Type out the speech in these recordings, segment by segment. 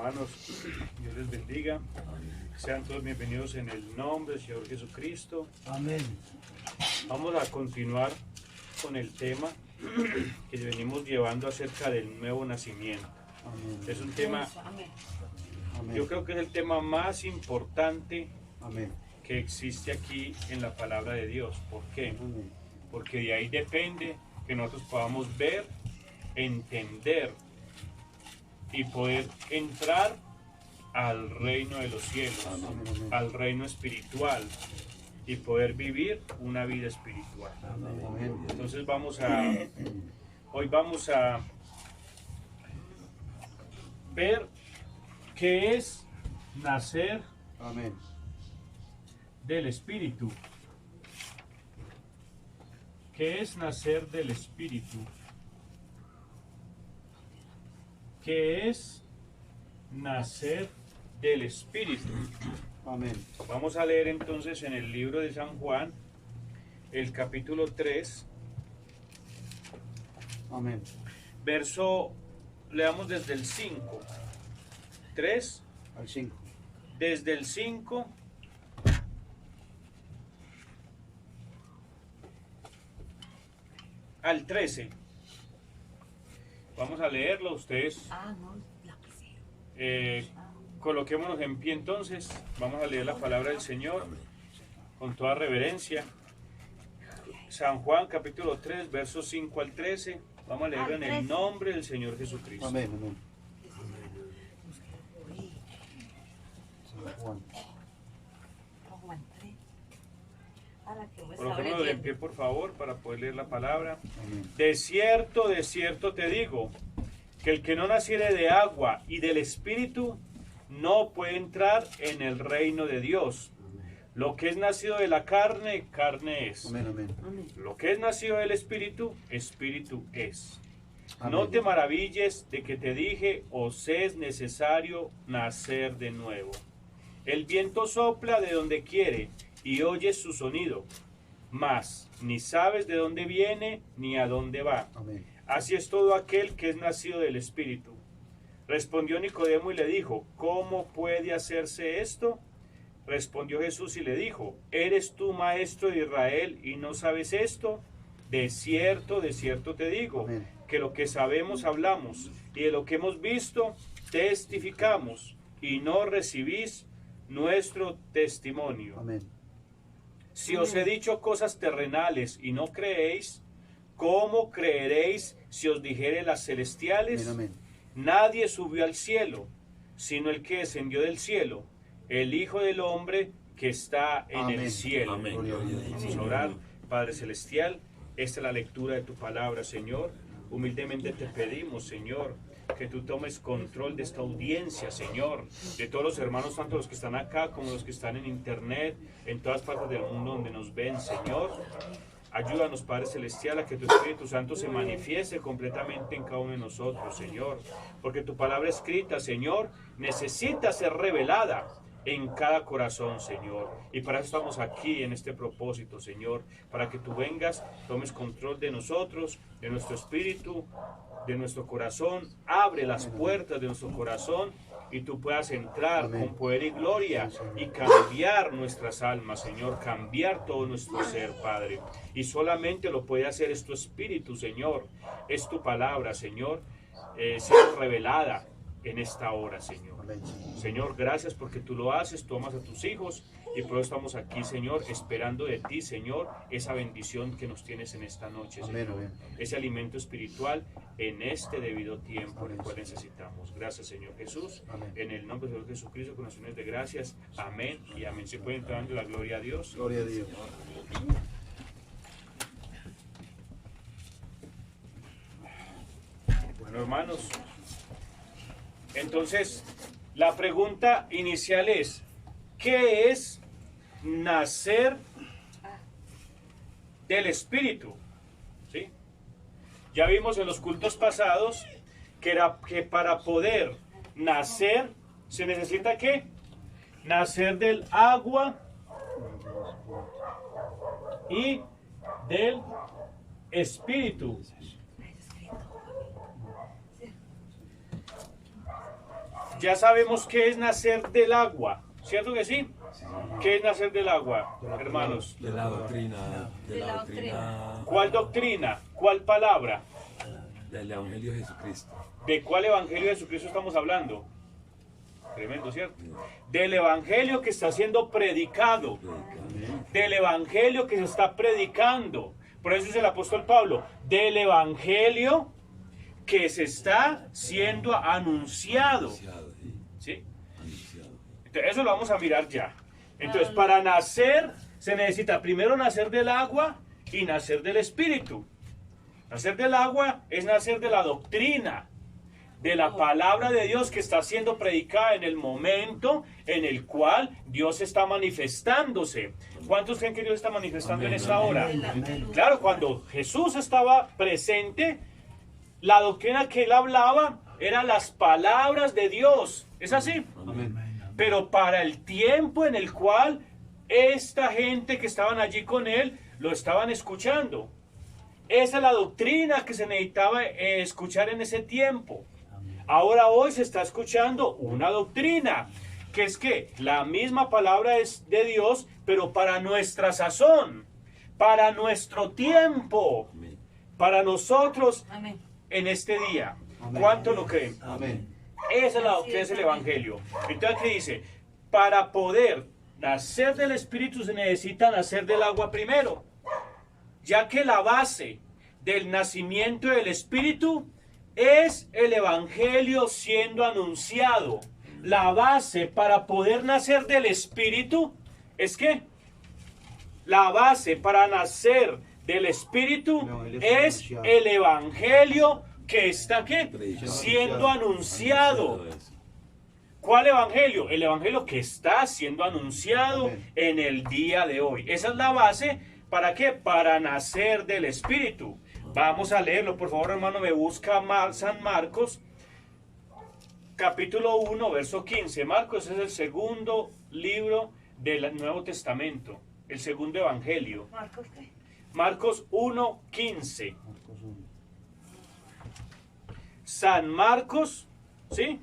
hermanos, Dios les bendiga. Sean todos bienvenidos en el nombre del Señor Jesucristo. Amén. Vamos a continuar con el tema que venimos llevando acerca del nuevo nacimiento. Amén. Es un tema, Amén. yo creo que es el tema más importante Amén. que existe aquí en la palabra de Dios. ¿Por qué? Amén. Porque de ahí depende que nosotros podamos ver, entender y poder entrar al reino de los cielos, Amén. al reino espiritual y poder vivir una vida espiritual. Amén. Entonces hoy vamos a ver qué es nacer Amén. del Espíritu. ¿Qué es nacer del Espíritu? ¿Qué es nacer del Espíritu? Amén. Vamos a leer entonces en el libro de San Juan, el capítulo 3, Amén. leamos desde el 5. 3, Al 5. desde el 5 al 13. Vamos a leerlo, ustedes coloquémonos en pie entonces, vamos a leer la palabra del Señor con toda reverencia. San Juan capítulo 3, versos 5 al 13, vamos a leerlo en el nombre del Señor Jesucristo. Amén. Amén. San Juan. Coloquémonos en pie por favor para poder leer la palabra. Amén. De cierto te digo, que el que no naciere de agua y del Espíritu no puede entrar en el reino de Dios. Lo que es nacido de la carne, carne es. Amén. Amén. Lo que es nacido del Espíritu, Espíritu es. Amén. No te maravilles de que te dije, os es necesario nacer de nuevo. El viento sopla de donde quiere y oyes su sonido, mas ni sabes de dónde viene ni a dónde va. Amén. Así es todo aquel que es nacido del Espíritu. Respondió Nicodemo y le dijo, ¿cómo puede hacerse esto? Respondió Jesús y le dijo, ¿eres tú maestro de Israel y no sabes esto? De cierto te digo, Amén. que lo que sabemos hablamos y de lo que hemos visto testificamos y no recibís nuestro testimonio. Amén. Si os he dicho cosas terrenales y no creéis, ¿cómo creeréis si os dijere las celestiales? Amén. Nadie subió al cielo, sino el que descendió del cielo, el Hijo del Hombre que está en Amén. el cielo. Amén. Gloria a Dios. Vamos a orar. Padre Celestial, esta es la lectura de tu palabra, Señor. Humildemente te pedimos, Señor, que tú tomes control de esta audiencia, Señor, de todos los hermanos, tanto los que están acá como los que están en internet, en todas partes del mundo donde nos ven, Señor. Ayúdanos, Padre Celestial, a que tu Espíritu Santo se manifieste completamente en cada uno de nosotros, Señor. Porque tu palabra escrita, Señor, necesita ser revelada en cada corazón, Señor. Y para eso estamos aquí en este propósito, Señor. Para que tú vengas, tomes control de nosotros, de nuestro espíritu, de nuestro corazón. Abre las puertas de nuestro corazón y tú puedas entrar Amén. con poder y gloria y cambiar nuestras almas, Señor, cambiar todo nuestro ser, Padre. Y solamente lo puede hacer es tu Espíritu, Señor, es tu palabra, Señor, ser revelada en esta hora, Señor. Amén. Señor, gracias porque tú lo haces, tú amas a tus hijos y por eso estamos aquí, Señor, esperando de ti, Señor, esa bendición que nos tienes en esta noche, Amén, Señor. amén. Ese alimento espiritual en este debido tiempo en el Amén. cual necesitamos. Gracias, Señor Jesús. Amén. En el nombre del Señor Jesucristo, con acciones de gracias. Amén y amén. Se pueden estar dando la gloria a Dios. Gloria a Dios. Bueno, hermanos, entonces la pregunta inicial es, ¿qué es nacer del Espíritu? ¿Sí? Ya vimos en los cultos pasados que para poder nacer se necesita ¿qué? Nacer del agua y del Espíritu. ya sabemos qué es nacer del agua, ¿cierto que sí? ¿Qué es nacer del agua, hermanos? De la doctrina. De la doctrina. ¿Cuál doctrina? ¿Cuál palabra? Del Evangelio de Jesucristo. ¿De cuál evangelio de Jesucristo estamos hablando? Tremendo, ¿cierto? Del evangelio que está siendo predicado. Del evangelio que se está predicando. Por eso dice el apóstol Pablo, del evangelio que se está siendo anunciado. ¿Sí? Entonces, eso lo vamos a mirar ya. Entonces, para nacer, se necesita primero nacer del agua y nacer del espíritu. Nacer del agua es nacer de la doctrina, de la palabra de Dios que está siendo predicada en el momento en el cual Dios está manifestándose. ¿Cuántos creen que Dios está manifestando en esta hora? Claro, cuando Jesús estaba presente, la doctrina que él hablaba eran las palabras de Dios. ¿Es así? Amén. Pero para el tiempo en el cual esta gente que estaban allí con él lo estaban escuchando. Esa es la doctrina que se necesitaba escuchar en ese tiempo. Ahora hoy se está escuchando una doctrina, que es que la misma palabra es de Dios, pero para nuestra sazón, para nuestro tiempo, para nosotros en este día. ¿Cuánto lo creen? Amén. Esa es la doctrina, es el evangelio. Entonces aquí dice, para poder nacer del Espíritu se necesita nacer del agua primero, ya que la base del nacimiento del Espíritu es el evangelio siendo anunciado. La base para poder nacer del Espíritu es que la base para nacer del Espíritu es el evangelio que está aquí siendo anunciado. ¿Cuál evangelio? El evangelio que está siendo anunciado en el día de hoy. Esa es la base. ¿Para qué? Para nacer del Espíritu. Vamos a leerlo, por favor, hermano, me busca San Marcos, capítulo 1, verso 15. Marcos es el segundo libro del Nuevo Testamento, el segundo evangelio. ¿Marcos qué? Marcos 1, 15. San Marcos, ¿sí?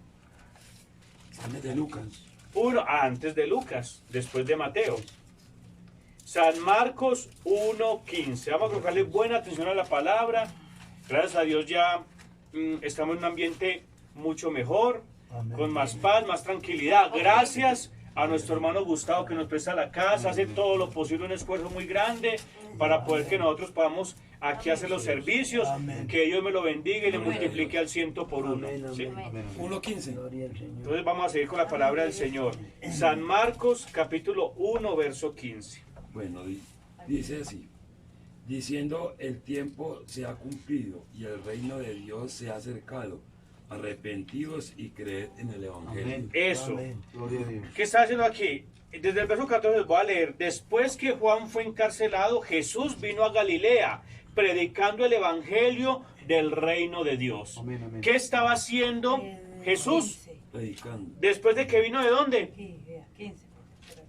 Antes de Lucas. Antes de Lucas, después de Mateo. San Marcos 1:15. Vamos a colocarle buena atención a la palabra. Gracias a Dios ya estamos en un ambiente mucho mejor, con más paz, más tranquilidad. Gracias a nuestro hermano Gustavo que nos presta la casa, hace todo lo posible, un esfuerzo muy grande para poder que nosotros podamos aquí hacer los servicios. Que Dios me lo bendiga y le multiplique al 100 por 1. ¿Sí? 1:15. Entonces vamos a seguir con la palabra del Señor. San Marcos capítulo 1, verso 15. Bueno, dice así, diciendo el tiempo se ha cumplido y el reino de Dios se ha acercado, arrepentidos y creed en el Evangelio. Amén. Eso. Gloria a Dios. ¿Qué está haciendo aquí? Desde el verso 14 les voy a leer. Después que Juan fue encarcelado, Jesús vino a Galilea, predicando el Evangelio del reino de Dios. Amén, amén. ¿Qué estaba haciendo Jesús? Predicando Después de que vino, ¿de dónde? 15.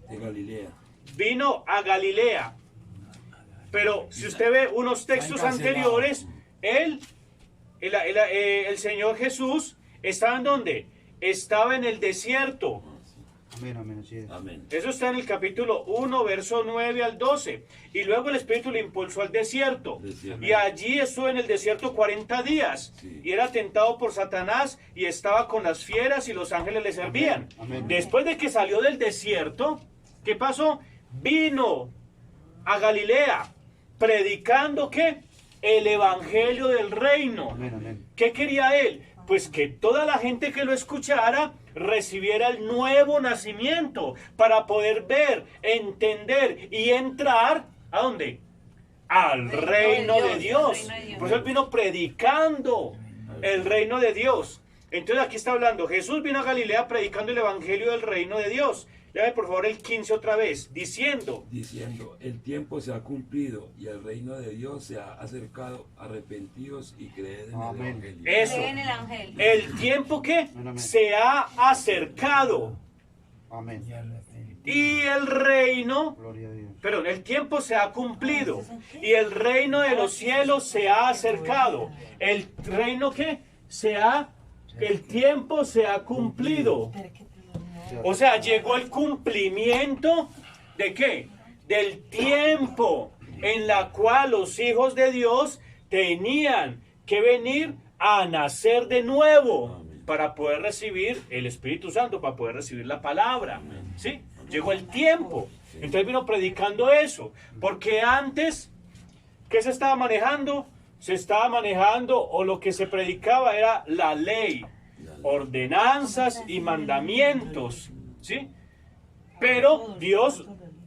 de Galilea. Vino a Galilea. Pero si usted ve unos textos anteriores, el Señor Jesús estaba en ¿dónde? Estaba en el desierto. Amén, amén, así es. Amén. Eso está en el capítulo 1, verso 9 al 12. Y luego el Espíritu le impulsó al desierto. Y allí estuvo en el desierto 40 días. Sí. Y era tentado por Satanás y estaba con las fieras y los ángeles le servían. Amén. Después de que salió del desierto, ¿qué pasó? Vino a Galilea predicando ¿qué? El evangelio del reino. Amén, amén. ¿Qué quería él? Pues que toda la gente que lo escuchara recibiera el nuevo nacimiento para poder ver, entender y entrar ¿a dónde? Al reino de Dios. Por eso él vino predicando el reino de Dios. Entonces aquí está hablando, Jesús vino a Galilea predicando el evangelio del reino de Dios. Léame por favor el 15 otra vez, diciendo, el tiempo se ha cumplido y el reino de Dios se ha acercado, arrepentidos y creed en Amén. el Evangelio. eso, Cree en el ángel. el tiempo que Amén. se ha acercado Amén. y el reino, Gloria a Dios. perdón, el tiempo se ha cumplido y el reino de los cielos se ha acercado. ¿El reino que se ha el tiempo se ha cumplido. O sea, llegó el cumplimiento ¿de qué? Del tiempo en la cual los hijos de Dios tenían que venir a nacer de nuevo para poder recibir el Espíritu Santo, para poder recibir la palabra. ¿Sí? Llegó el tiempo. Entonces vino predicando eso. Porque antes, ¿qué se estaba manejando? Se estaba manejando, o lo que se predicaba era la ley, ordenanzas y mandamientos. ¿Sí? Pero Dios,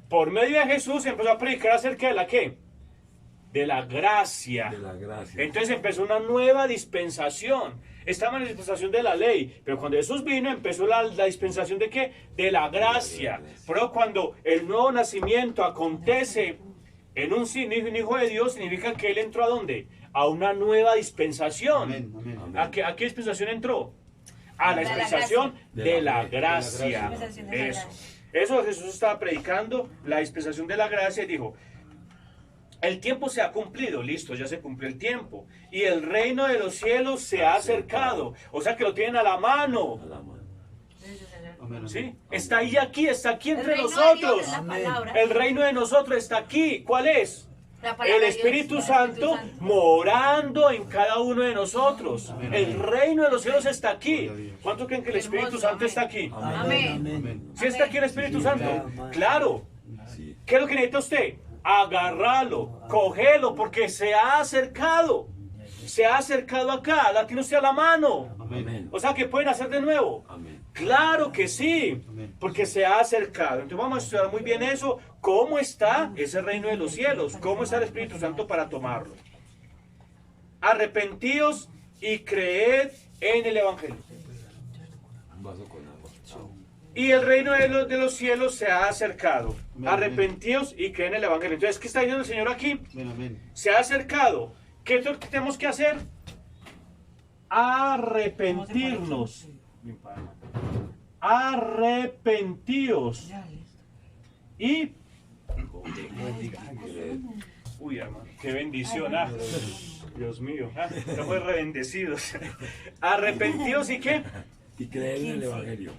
por medio de Jesús, empezó a predicar acerca de la ¿qué? De la gracia. De la gracia. Entonces empezó una nueva dispensación. Estaba en la dispensación de la ley, pero cuando Jesús vino empezó la dispensación de ¿qué? De la gracia. Pero cuando el nuevo nacimiento acontece en un hijo de Dios, significa que él entró ¿a dónde? A una nueva dispensación. Amén, amén, amén. ¿A qué dispensación entró? A la dispensación de la gracia. Eso Jesús estaba predicando, la dispensación de la gracia, y dijo: el tiempo se ha cumplido, listo, ya se cumplió el tiempo. Y el reino de los cielos se ha acercado. O sea que lo tienen a la mano. Amén, ¿Sí? amén. Está ahí aquí entre El reino de Dios nosotros. es la palabra. El reino de nosotros está aquí. ¿Cuál es? La palabra El de Dios, Espíritu el Santo Espíritu Santo. morando en cada uno de nosotros. Amén. El reino de los cielos está aquí. Gloria a Dios. ¿Cuántos creen que el Espíritu Hermoso, Santo amén. está aquí? Amén. Amén. ¿Sí está aquí el Espíritu Santo? Claro. Sí. ¿Qué es lo que necesita usted? Agarrarlo, cogelo, porque se ha acercado. Se ha acercado acá, la tiene usted a la mano. Amén. O sea que pueden hacer de nuevo. Amén. Claro que sí, Amén. porque se ha acercado. Entonces vamos a estudiar muy bien eso. ¿Cómo está ese reino de los cielos? ¿Cómo está el Espíritu Santo para tomarlo? Arrepentíos y creed en el Evangelio. Un vaso con agua. Y el reino de los cielos se ha acercado. Amén. Arrepentíos y creed en el Evangelio. Entonces, ¿qué está diciendo el Señor aquí? Amén, amén. Se ha acercado. ¿Qué es lo que tenemos que hacer? Arrepentirnos. Arrepentíos. Y... Uy, hermano, qué bendición. Ah, Dios mío. Ah, estamos re bendecidos. Arrepentíos y qué? Y creer en el Evangelio.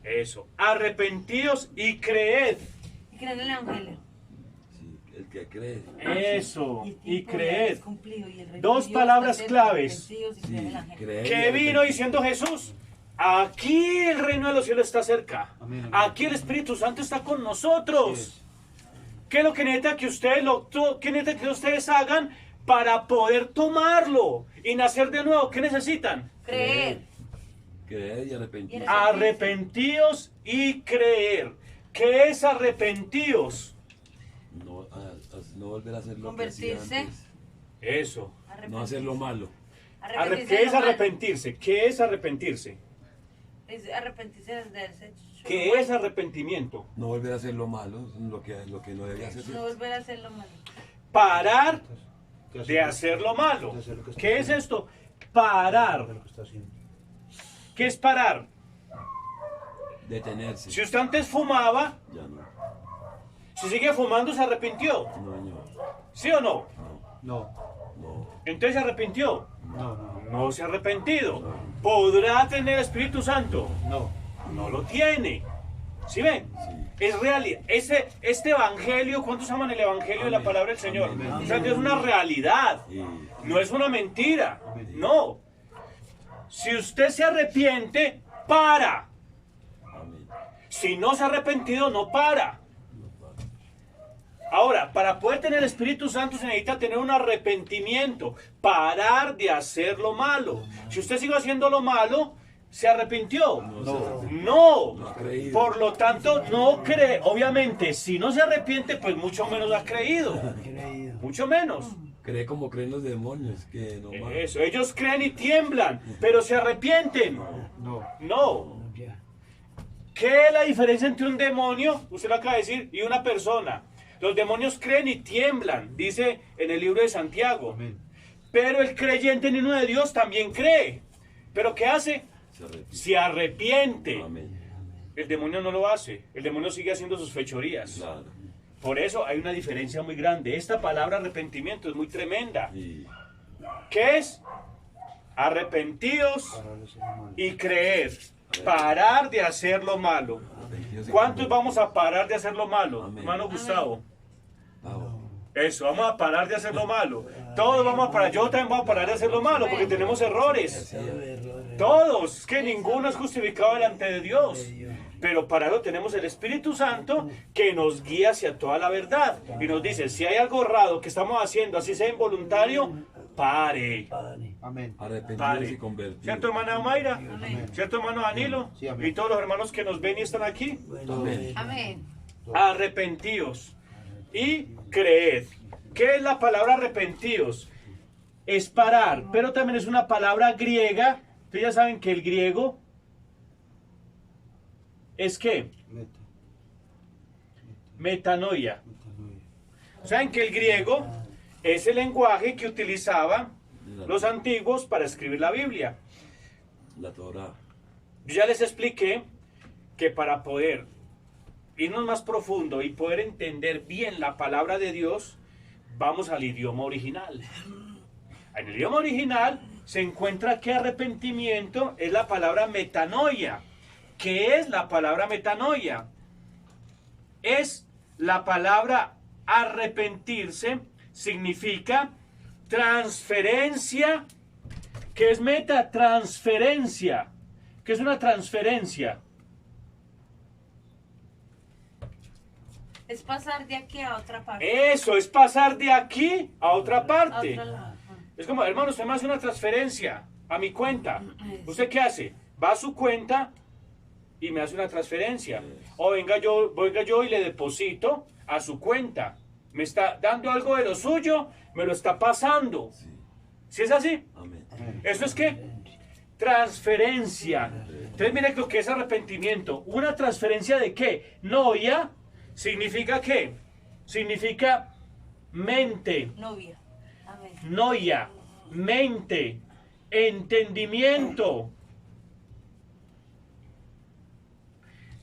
Eso. Arrepentíos y creed. Y creen en el Evangelio. Sí, el que cree. Eso. el Y tiempo ya creed. es cumplido y el reino Dos de Dios palabras está claves. arrepentidos y creen en el Sí, Evangelio. creer. ¿Qué vino diciendo Jesús? Aquí el reino de los cielos está cerca. Amén, amén. Aquí el Espíritu Santo está con nosotros. ¿Qué es lo que necesita que ustedes, qué necesita que ustedes hagan para poder tomarlo y nacer de nuevo? ¿Qué necesitan? Creer. Creer y arrepentir. Arrepentíos y creer. ¿Qué es arrepentíos? No, no volver a hacer lo que hacía Convertirse. antes. Eso. No hacer lo malo. Arrepentirse ¿Qué de es lo malo. arrepentirse? ¿Qué es arrepentirse? Es arrepentirse de haberse hecho ¿Qué es arrepentimiento? No volver a hacer lo malo, lo que no debía hacer. no volver a hacer lo malo. Parar ¿Qué de hacer lo malo. De hacer lo que está ¿Qué es haciendo. esto? Parar. De lo que está haciendo. ¿Qué es parar? Detenerse. Si usted antes fumaba, Ya no. si sigue fumando, se arrepintió. No, señor. ¿Sí o no? No, No. Entonces se arrepintió. no, No se ha arrepentido. ¿Podrá tener Espíritu Santo? no. No lo tiene. ¿Sí ven? Sí. Es realidad. Este evangelio, ¿cuántos aman el evangelio de la Amén. palabra del Señor? Amén. O sea, que es una realidad. Y No es una mentira. No. Si usted se arrepiente, para. amén. Si no se ha arrepentido, no para. Ahora, para poder tener el Espíritu Santo se necesita tener un arrepentimiento, parar de hacer lo malo. Si usted sigue haciendo lo malo, ¿se arrepintió? No. No. No ha creído. Por lo tanto, no cree. Obviamente, si no se arrepiente, pues mucho menos ha creído. Mucho menos. Cree como creen los demonios, que no más. Eso, ellos creen y tiemblan, pero se arrepienten. No. No. ¿Qué es la diferencia entre un demonio, usted lo acaba de decir, y una persona? Los demonios creen y tiemblan, dice en el libro de Santiago. Amén. Pero el creyente en uno de Dios también cree. ¿Pero qué hace? Se arrepiente. Se arrepiente. Amén. El demonio no lo hace. El demonio sigue haciendo sus fechorías. Claro. Por eso hay una diferencia muy grande. Esta palabra arrepentimiento es muy tremenda. Y ¿Qué es? Arrepentidos Para de hacer lo malo. y creed. Parar de hacer lo malo. Arrepentidos y ¿Cuántos convertidos. vamos a parar de hacer lo malo? Amén. Hermano Gustavo. Pavo. Eso, vamos a parar de hacer lo malo. Todos vamos a parar. Yo también voy a parar de hacer lo malo porque tenemos errores. Todos, que ninguno es justificado delante de Dios. Pero para eso tenemos el Espíritu Santo que nos guía hacia toda la verdad. Y nos dice, si hay algo errado que estamos haciendo, así sea involuntario, pare. Amén. Arrepentidos Pare. y convertidos. ¿Cierto, hermana Mayra? Amén. ¿Cierto, hermano Danilo? Sí, amén. Y todos los hermanos que nos ven y están aquí. Amén. Amén. Arrepentíos y creed. ¿Qué es la palabra arrepentíos? Es parar, pero también es una palabra griega. Ustedes ya saben que el griego es ¿qué? Meta. Metanoia. Metanoia. Saben que el griego es el lenguaje que utilizaban los antiguos para escribir la Biblia. La Torah. Yo ya les expliqué que para poder irnos más profundo y poder entender bien la palabra de Dios, vamos al idioma original. En el idioma original se encuentra que arrepentimiento es la palabra metanoia. ¿Qué es la palabra metanoia? Es la palabra arrepentirse, significa transferencia. ¿Qué es meta? Transferencia. ¿Qué es una transferencia? Es pasar de aquí a otra parte. Eso, es pasar de aquí a otra A parte. otro lado. Es como, hermano, usted me hace una transferencia a mi cuenta. ¿Usted qué hace? Va a su cuenta y me hace una transferencia. O venga yo y le deposito a su cuenta. Me está dando algo de lo suyo, me lo está pasando. Sí. ¿Sí es así? Amén. ¿Eso es qué? Transferencia. Entonces mire lo que es arrepentimiento. ¿Una transferencia de qué? Noia significa qué? Significa mente. Novia. Amén. Noia, mente, entendimiento.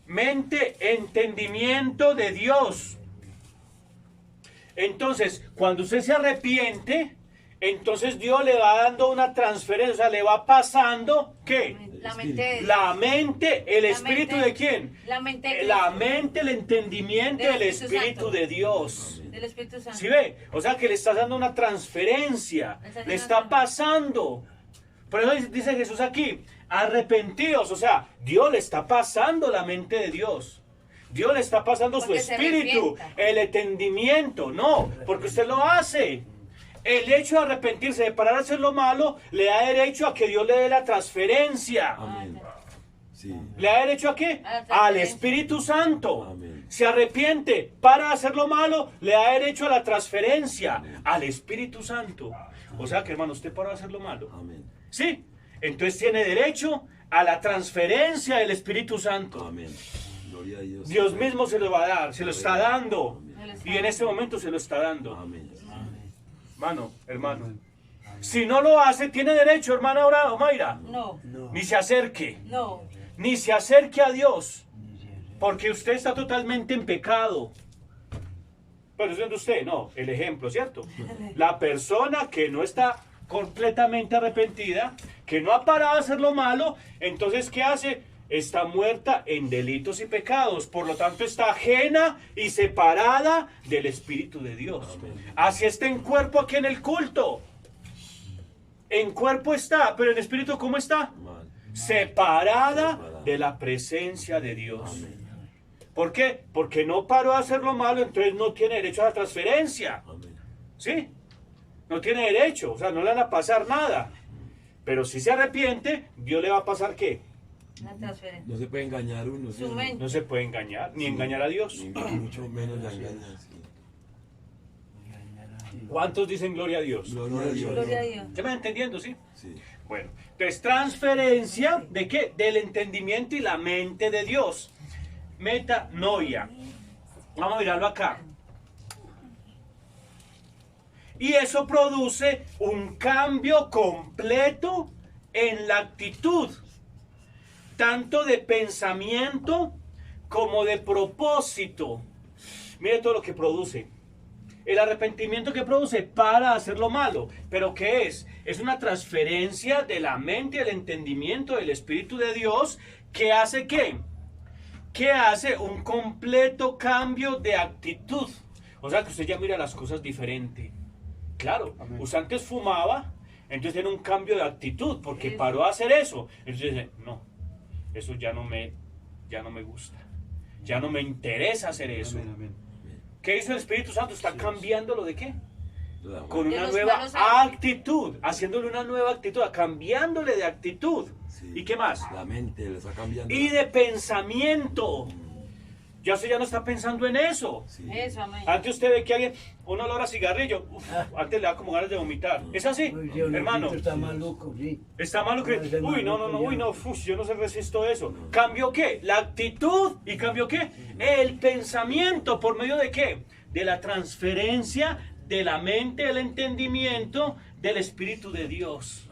Mente, entendimiento de Dios. Entonces, cuando usted se arrepiente, entonces Dios le va dando una transferencia, o sea, le va pasando, ¿qué? La mente de Dios. La mente, el La espíritu mente- de quién? La mente de La Cristo, mente, el entendimiento Del del Espíritu Espíritu Santo. de Dios. del Espíritu Santo. ¿Sí ve? O sea que le está dando una transferencia, le está pasando. Por eso dice Jesús aquí, arrepentidos, o sea, Dios le está pasando la mente de Dios. Dios le está pasando su Porque se espíritu, arrepienta. el entendimiento, no, porque usted lo hace. El hecho de arrepentirse, de parar de hacer lo malo, le da derecho a que Dios le dé la transferencia. Amén. Sí. ¿Le da derecho a qué? A la transferencia. Al Espíritu Santo. Amén. Se arrepiente, para de hacer lo malo, le da derecho a la transferencia, al Espíritu Santo. O sea que, hermano, usted para de hacer lo malo. Amén. ¿Sí? Entonces tiene derecho a la transferencia del Espíritu Santo. Amén. Gloria a Dios. Dios mismo se lo va a dar, se lo está dando. Amén. Y en este momento se lo está dando. Amén. Hermano. Si no lo hace, tiene derecho, hermana Mayra. No, Ni se acerque. no. Ni se acerque a Dios. Porque usted está totalmente en pecado. Pero es de usted, no, el ejemplo, ¿cierto? La persona que no está completamente arrepentida, que no ha parado de hacer lo malo, entonces ¿qué hace? Está muerta en delitos y pecados, por lo tanto está ajena y separada del Espíritu de Dios. Así está en cuerpo aquí en el culto. En cuerpo está, pero en espíritu ¿cómo está? Mal. Separada de la presencia de Dios. Amén. ¿Por qué? Porque no paró de hacer lo malo, entonces no tiene derecho a la transferencia. Amén. ¿Sí? No tiene derecho, o sea, no le van a pasar nada. Pero si se arrepiente, Dios le va a pasar ¿qué? La transferencia. No se puede engañar uno. ¿sí? Su mente. No se puede engañar, ni engañar a Dios. Ni mucho menos la engaña. Sí. ¿Cuántos dicen gloria a Dios? Gloria a Dios. Gloria a Dios. ¿Se me va entendiendo, sí? Sí. Bueno, entonces transferencia ¿de qué? Del entendimiento y la mente de Dios. Metanoia. Vamos a mirarlo acá. Y eso produce un cambio completo en la actitud, tanto de pensamiento como de propósito. Mire todo lo que produce. el arrepentimiento que produce para hacer lo malo. ¿Pero qué es? Es una transferencia de la mente y el entendimiento del Espíritu de Dios que hace ¿qué? Que hace un completo cambio de actitud. O sea que usted ya mira las cosas diferente. Claro, Amén. usted antes fumaba, entonces tiene un cambio de actitud porque Eso. paró a hacer eso. Entonces dice, no, eso ya no me gusta. Ya no me interesa hacer eso. Amén, amén. ¿Qué hizo el Espíritu Santo? Está cambiándolo de qué? Con De una los nueva malos hábitos. actitud, haciéndole una nueva actitud, cambiándole de actitud. Sí. ¿Y qué más? La mente le está cambiando. Y de pensamiento. Ya usted ya no está pensando en eso. Sí. Eso, amén. Antes usted ve que alguien, un olor a cigarrillo, antes le da como ganas de vomitar. ¿Es así? Uy, sí, Hermano, está maluco, sí. está malo que, Ese uy, no, maluco uy, ya. no, yo no se resisto eso. ¿Cambió qué? La actitud. ¿Y cambió qué? El pensamiento. ¿Por medio de qué? De la transferencia de la mente, el entendimiento del Espíritu de Dios.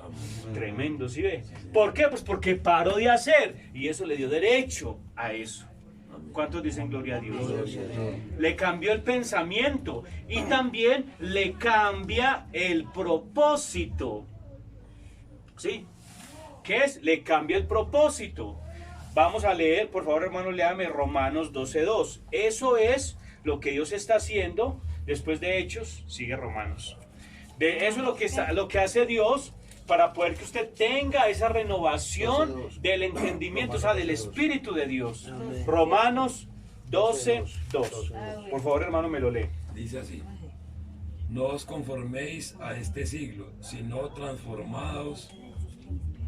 Tremendo, ¿sí ve? ¿Por qué? Pues porque paró de hacer y eso le dio derecho a eso. ¿Cuántos dicen gloria a Dios? Le cambió el pensamiento y también le cambia el propósito. ¿Sí? ¿Qué es? Le cambia el propósito. Vamos a leer, por favor, hermano, léame Romanos 12:2. Eso es lo que Dios está haciendo después de Hechos. Sigue Romanos. Eso es lo que hace Dios para poder que usted tenga esa renovación 12:2. del entendimiento, o sea, del 12:2. Espíritu de Dios. Amén. Romanos 12:2. 12:2. Por favor, hermano, me lo lee. Dice así: no os conforméis a este siglo, sino transformados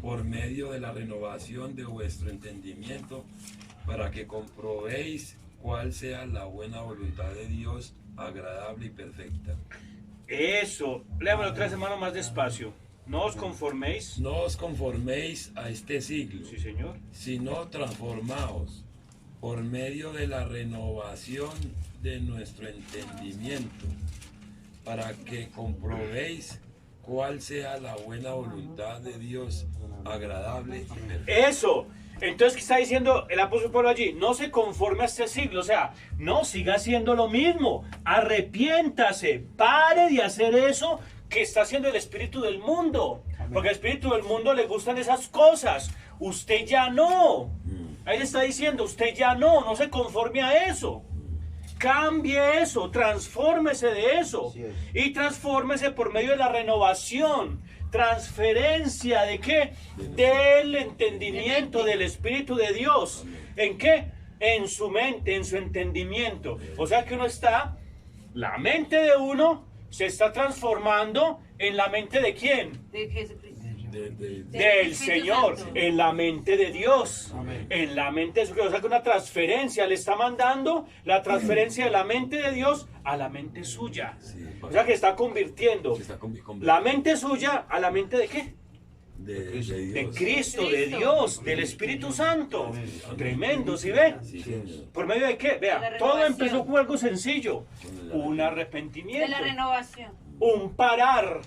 por medio de la renovación de vuestro entendimiento, para que comprobéis cuál sea la buena voluntad de Dios, agradable y perfecta. Eso. Léamelo 3 hermanos más despacio. No os conforméis. No os conforméis a este siglo, Sí, Señor. sino transformaos por medio de la renovación de nuestro entendimiento, para que comprobéis cuál sea la buena voluntad de Dios, agradable y perfecta. Eso. Entonces, ¿qué está diciendo el apóstol Pablo allí? No se conforme a este siglo, o sea, no siga haciendo lo mismo. Arrepiéntase, pare de hacer eso que está haciendo el espíritu del mundo. Porque al espíritu del mundo le gustan esas cosas. Usted ya no. Ahí le está diciendo, usted ya no se conforme a eso. Cambie eso, transfórmese de eso. Así es. Y transfórmese por medio de la renovación. Transferencia de qué? Del entendimiento del Espíritu de Dios. ¿En qué? En su mente, en su entendimiento. O sea que la mente de uno se está transformando en la mente de quién? De Jesucristo. Del Espíritu Señor, Santo. en la mente de Dios, Amén. en la mente de Jesucristo. O sea que una transferencia le está mandando la transferencia de la mente de Dios a la mente suya. Sí, O sea que está convirtiendo se está la mente suya a la mente de qué? de De Dios. Cristo, de Cristo. Dios, del Espíritu Santo. Tremendo, ¿sí ve? Sí, señor. ¿Por medio de qué? De Vea, la todo renovación. empezó con algo sencillo. Con Un De arrepentimiento. la renovación. Un parar.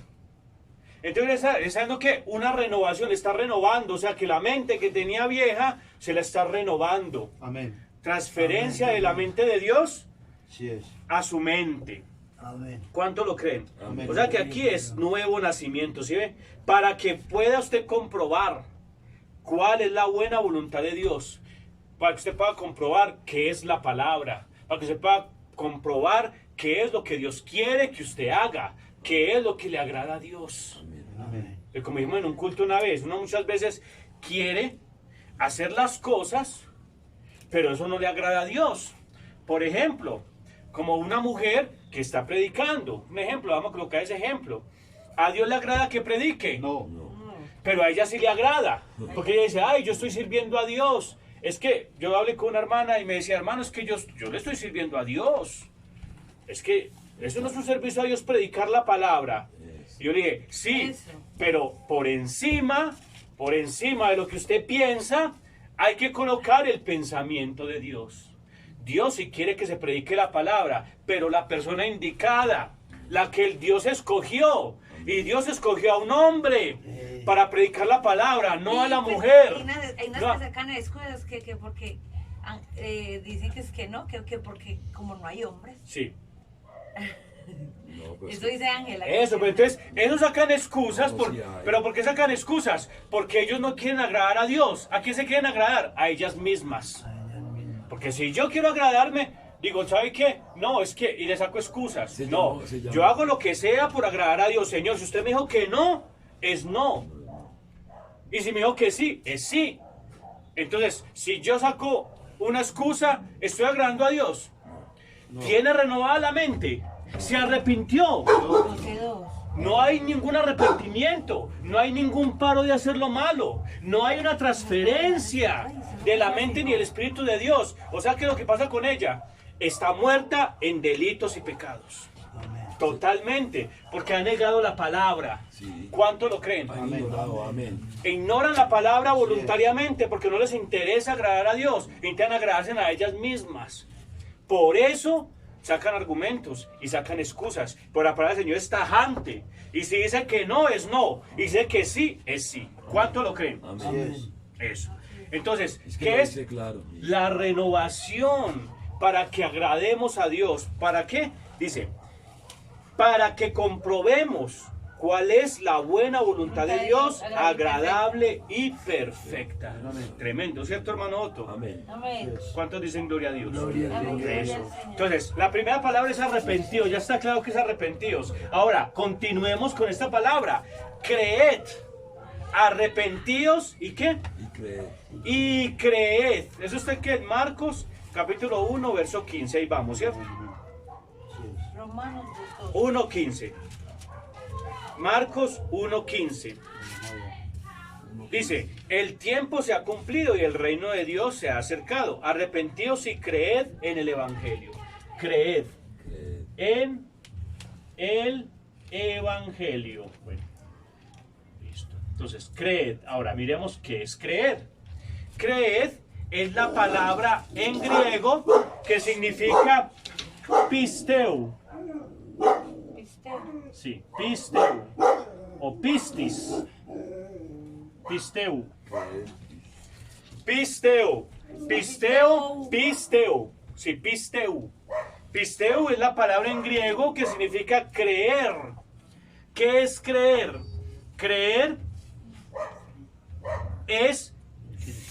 Entonces, ¿sabiendo qué? Una renovación, está renovando, o sea que la mente que tenía vieja se la está renovando. Amén. Transferencia de la mente de Dios Sí es. a su mente. Amén. ¿Cuánto lo creen? Amén. O sea que aquí es nuevo nacimiento, ¿sí ve? Para que pueda usted comprobar cuál es la buena voluntad de Dios, para que usted pueda comprobar qué es la palabra, para que usted pueda comprobar qué es lo que Dios quiere que usted haga, qué es lo que le agrada a Dios. Amén. Como dijimos en un culto una vez, uno muchas veces quiere hacer las cosas, pero eso no le agrada a Dios. Por ejemplo, como una mujer que está predicando. Un ejemplo, vamos a colocar ese ejemplo. ¿A Dios le agrada que predique? No. Pero a ella sí le agrada. Porque ella dice, ay, yo estoy sirviendo a Dios. Es que yo hablé con una hermana y me decía, hermano, es que yo le estoy sirviendo a Dios. Es que eso no es un servicio a Dios predicar la palabra. Y yo le dije, sí, Eso. pero por encima de lo que usted piensa, hay que colocar el pensamiento de Dios. Dios sí quiere que se predique la palabra, pero la persona indicada, la que el Dios escogió. Y Dios escogió a un hombre para predicar la palabra, no a la pues, mujer. Hay unas No. que sacan excusas que porque dicen que es que no, que porque como no hay hombres. Sí. No, pues, Eso dice Ángela. Eso, pero entonces, ellos sacan excusas, No, sí hay. pero ¿por qué sacan excusas? Porque ellos no quieren agradar a Dios. ¿A quién se quieren agradar? A ellas mismas. Porque si yo quiero agradarme, digo, ¿sabe qué? No, es que, y le saco excusas. Se No, llamó, se llamó. yo hago lo que sea por agradar a Dios. Señor, si usted me dijo que no, es no. Y si me dijo que sí, es sí. Entonces, si yo saco una excusa, estoy agradando a Dios. Tiene renovada la mente. Se arrepintió. ¿Por qué dos? No hay ningún arrepentimiento, no hay ningún paro de hacer lo malo, no hay una transferencia de la mente ni el Espíritu de Dios. O sea que lo que pasa con ella, está muerta en delitos y pecados. Totalmente, porque ha negado la palabra. Sí. ¿Cuánto lo creen? han ignorado, amén. E ignoran la palabra voluntariamente porque no les interesa agradar a Dios, intentan agradarse a ellas mismas. Por eso sacan argumentos y sacan excusas. Pero la palabra del Señor es tajante. Y si dice que no, es no. Y dice que sí, es sí. ¿Cuánto lo creen? Amén. Eso. Entonces, Es que ¿qué lo es dice claro. la renovación para que agrademos a Dios? ¿Para qué? Dice, para que comprobemos cuál es la buena voluntad de Dios, agradable y perfecta. Tremendo, ¿cierto, hermano Otto? Amén. Amén. ¿Cuántos dicen gloria a Dios? Gloria a Dios. Amén. Gloria Eso. al Señor. Entonces, la primera palabra es arrepentidos. Ya está claro que es arrepentidos. Ahora, continuemos con esta palabra. Creed. Arrepentidos. ¿Y qué? Y creed. Y creed. ¿Eso está que en Marcos, capítulo 1, verso 15. Ahí vamos, ¿cierto? Romanos 2. 1.15. Marcos 1.15. Dice, el tiempo se ha cumplido y el reino de Dios se ha acercado. Arrepentíos y creed en el Evangelio. Creed Creed. en el Evangelio. Bueno, listo. Entonces, creed. Ahora miremos qué es creer. Creed es la palabra en griego que significa pisteu. Pisteo. Sí, pisteu o pistis. Pisteu. Creed. Pisteu. Pisteu. Pisteu. Sí, pisteu. Pisteu es la palabra en griego que significa creer. ¿Qué es creer? Creer es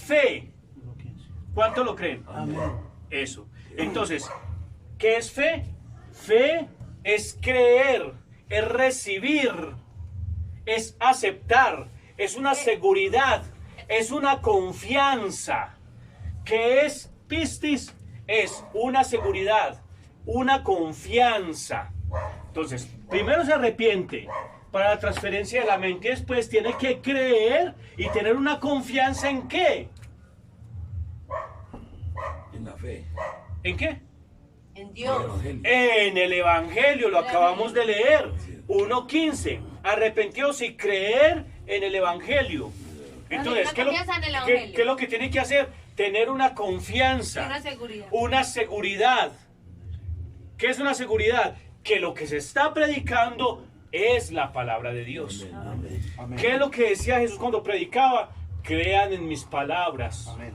fe. ¿Cuánto lo creen? Amén. Eso. Entonces, ¿qué es fe? Fe es creer, es recibir, es aceptar, es una seguridad, es una confianza. ¿Qué es pistis? Es una seguridad, una confianza. Entonces, primero se arrepiente para la transferencia de la mente, y después tiene que creer y tener una confianza en qué. En la fe. ¿En qué? En El Dios. Evangelio. En el Evangelio, lo acabamos de leer, 1.15, arrepentidos y creer en el Evangelio. Entonces, Una ¿qué es lo- confianza en el qué- Evangelio. qué es lo que tiene que hacer? Tener una Y confianza, una seguridad. una seguridad. ¿Qué es una seguridad? Que lo que se está predicando es la palabra de Dios. Amén. Amén. ¿Qué es lo que decía Jesús cuando predicaba? Crean en mis palabras. Amén.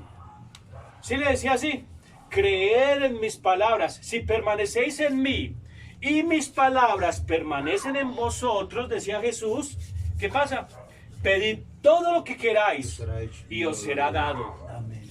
Sí le decía así, creed en mis palabras, si permanecéis en mí y mis palabras permanecen en vosotros, decía Jesús, ¿qué pasa? Pedid todo lo que queráis Será hecho. y os será dado. Amén.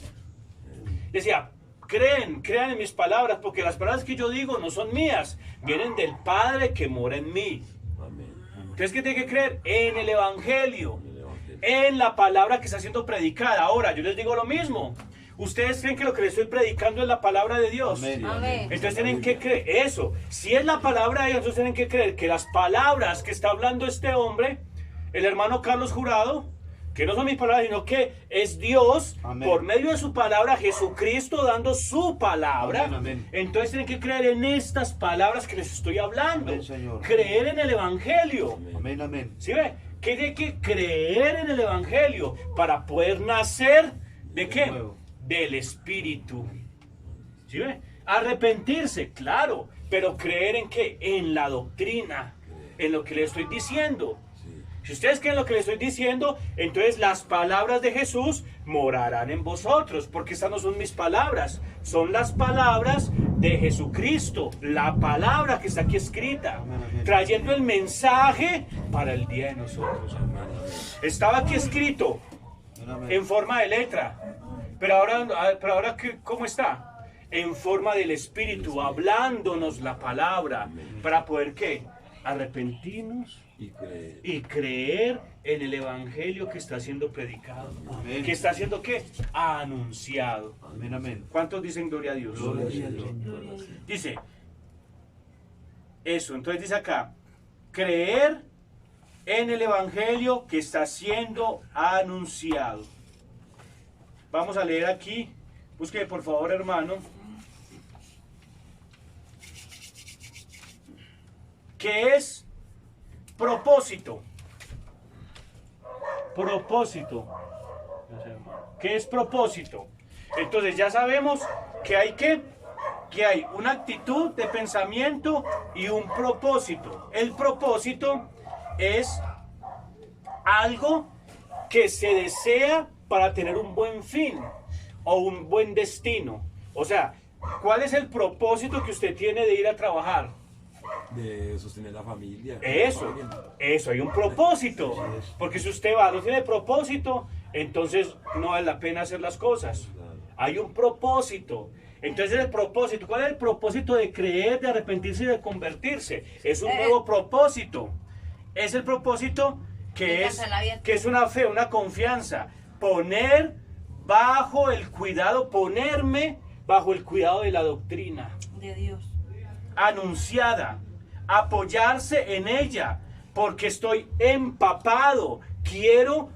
Decía, crean en mis palabras, porque las palabras que yo digo no son mías, vienen del Padre que mora en mí. Amén. Entonces, ¿qué tiene que creer? En el Evangelio. En el Evangelio. En la palabra que está siendo predicada. Ahora, yo les digo lo mismo. ¿Ustedes creen que lo que les estoy predicando es la palabra de Dios? Amén. Amén. Entonces tienen que creer eso. Si es la palabra de Dios, entonces tienen que creer que las palabras que está hablando este hombre, el hermano Carlos Jurado, que no son mis palabras, sino que es Dios, Amén. por medio de su palabra, Jesucristo dando su palabra. Amén, amén. Entonces tienen que creer en estas palabras que les estoy hablando. Amén, Señor. Creer en el Evangelio. Amén. Amén. ¿Sí ve? Que tiene que creer en el Evangelio para poder nacer ¿de qué? nuevo. Del Espíritu. ¿Sí ve? Arrepentirse, claro, pero creer en qué? En la doctrina, en lo que le estoy diciendo. Sí. Si ustedes creen lo que les estoy diciendo, entonces las palabras de Jesús morarán en vosotros, porque estas no son mis palabras, son las palabras de Jesucristo, la palabra que está aquí escrita, Amén, amén. trayendo el mensaje para el día de nosotros. Estaba aquí escrito Amén. en forma de letra, pero ahora ¿cómo está? En forma del Espíritu, hablándonos la palabra, para poder ¿qué? Arrepentirnos Y creer. y creer en el Evangelio que está siendo predicado, Amén. que está siendo ¿qué? Anunciado. Amén, amén. ¿Cuántos dicen gloria a Dios? Gloria a Dios. Dice eso, entonces dice acá, creer en el Evangelio que está siendo anunciado. Vamos a leer aquí, busque por favor, hermano, ¿qué es propósito? Propósito. ¿Qué es propósito? Entonces ya sabemos que hay que hay una actitud de pensamiento y un propósito. El propósito es algo que se desea para tener un buen fin o un buen destino. O sea, ¿cuál es el propósito que usted tiene de ir a trabajar? De sostener la familia. Eso, hay un propósito. Porque si usted va, no tiene propósito, entonces no vale la pena hacer las cosas. Hay un propósito. Entonces el propósito, ¿cuál es el propósito de creer, de arrepentirse y de convertirse? Es un nuevo propósito. Es el propósito que es una fe, una confianza. Ponerme bajo el cuidado de la doctrina De Dios. anunciada, apoyarse en ella, porque estoy empapado, quiero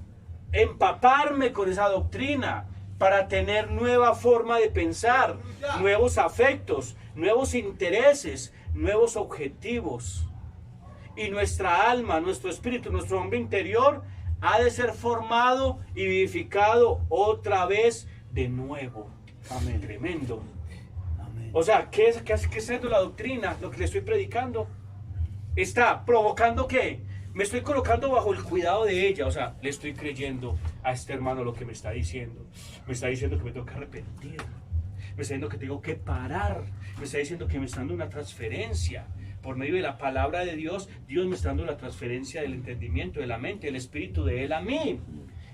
empaparme con esa doctrina para tener nueva forma de pensar, nuevos afectos, nuevos intereses, nuevos objetivos. Y nuestra alma, nuestro espíritu, nuestro hombre interior ha de ser formado y vivificado otra vez de nuevo. Amén. Tremendo. Amén. O sea, ¿qué es la doctrina? Lo que le estoy predicando. Está provocando ¿qué? Me estoy colocando bajo el cuidado de ella. O sea, le estoy creyendo a este hermano lo que me está diciendo. Me está diciendo que me tengo que arrepentir. Me está diciendo que tengo que parar. Me está diciendo que me está dando una transferencia. Por medio de la palabra de Dios, Dios me está dando la transferencia del entendimiento, de la mente, del espíritu de Él a mí.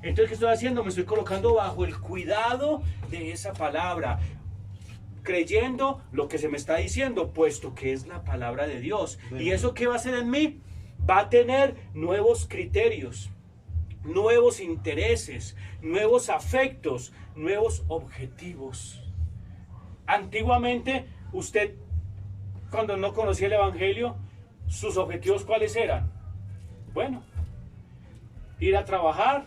Entonces, ¿qué estoy haciendo? Me estoy colocando bajo el cuidado de esa palabra, creyendo lo que se me está diciendo, puesto que es la palabra de Dios. ¿Y eso qué va a hacer en mí? Va a tener nuevos criterios, nuevos intereses, nuevos afectos, nuevos objetivos. Antiguamente, usted, cuando no conocía el Evangelio, sus objetivos ¿cuáles eran? Bueno, ir a trabajar,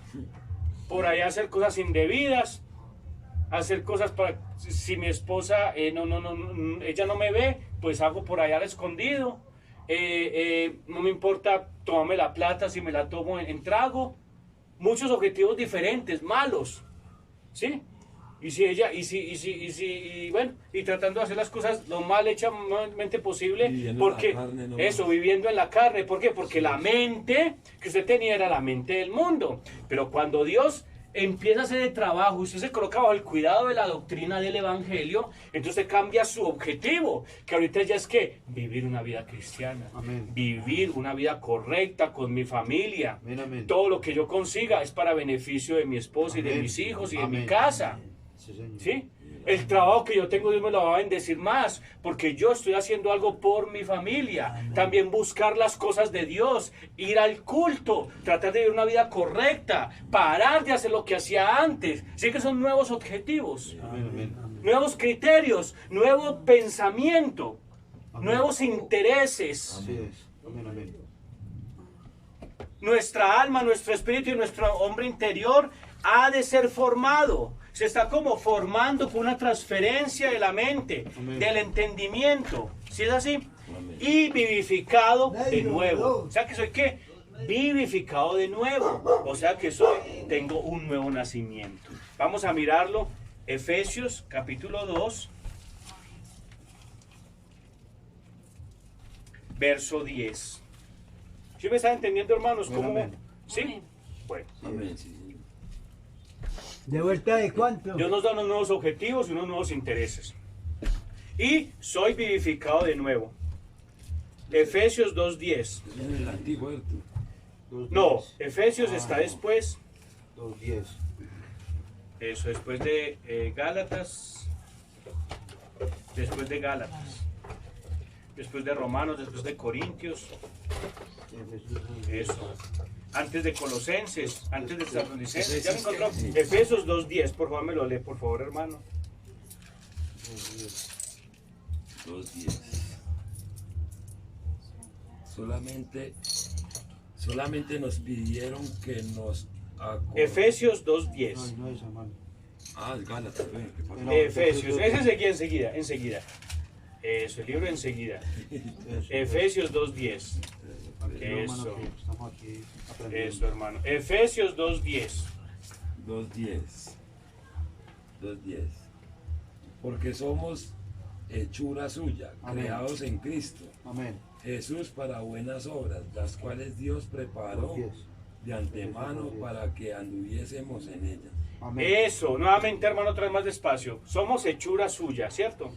por ahí hacer cosas indebidas, hacer cosas para, si mi esposa ella no me ve, pues hago por allá al escondido. No me importa tomarme la plata si me la tomo en trago. Muchos objetivos diferentes, malos, ¿sí? Y tratando de hacer las cosas lo más hechamente posible, Viviendo porque en la carne nomás. eso, viviendo en la carne. ¿Por qué? Porque la mente que usted tenía era la mente del mundo. Pero cuando Dios empieza a hacer el trabajo, usted se coloca bajo el cuidado de la doctrina del Evangelio, entonces cambia su objetivo, que ahorita ya es que vivir una vida cristiana, Amén. vivir una vida correcta con mi familia. Amén, amén. Todo lo que yo consiga es para beneficio de mi esposa y de Amén. mis hijos y de Amén. mi casa. Sí, señor. ¿Sí? El trabajo que yo tengo, Dios me lo va a bendecir más, porque yo estoy haciendo algo por mi familia. También buscar las cosas de Dios, ir al culto, tratar de vivir una vida correcta, parar de hacer lo que hacía antes. Sí que son nuevos objetivos, Amén, amén. nuevos criterios, nuevo pensamiento, Amén. nuevos intereses. Así es. Amén, amén. Nuestra alma, nuestro espíritu y nuestro hombre interior ha de ser formado. Se está como formando con una transferencia de la mente, Amén. del entendimiento. ¿Sí es así? Amén. Y vivificado de nuevo. O sea que soy ¿qué? Vivificado de nuevo. O sea que tengo un nuevo nacimiento. Vamos a mirarlo. Efesios capítulo 2. Verso 10. ¿Sí me están entendiendo, hermanos? ¿Cómo? Amén. ¿Sí? Amén. Bueno. Amén, sí, señor. ¿De vuelta de cuánto? Dios nos da unos nuevos objetivos y unos nuevos intereses. y soy vivificado de nuevo. Efesios 2:10. Es en el antiguo, ¿cierto? 2:10. No, Efesios está después. 2:10. Eso, después de Gálatas. Después de Gálatas. Después de Romanos, después de Corintios. Eso. Antes de Colosenses, antes de Tesalonicenses. ¿Ya lo encontró? Sí. Efesios 2:10. Por favor, me lo lee, por favor, hermano. 2:10. Solamente nos pidieron que nos Efesios No, 2:10. no es, hermano. Ah, es Gálatas, ¿qué pasa? No, Efesios. Ese enseguida. Eso, el libro enseguida. Efesios 2:10. Eso. Estamos aquí aprendiendo. Eso, hermano. Efesios 2:10. 2:10. 2:10. Porque somos hechura suya, Amén. creados en Cristo Amén. Jesús para buenas obras, las cuales Dios preparó 2:10. de antemano para que anduviésemos en ellas. Amén. Eso, nuevamente, hermano, otra vez más despacio. Somos hechura suya, ¿cierto?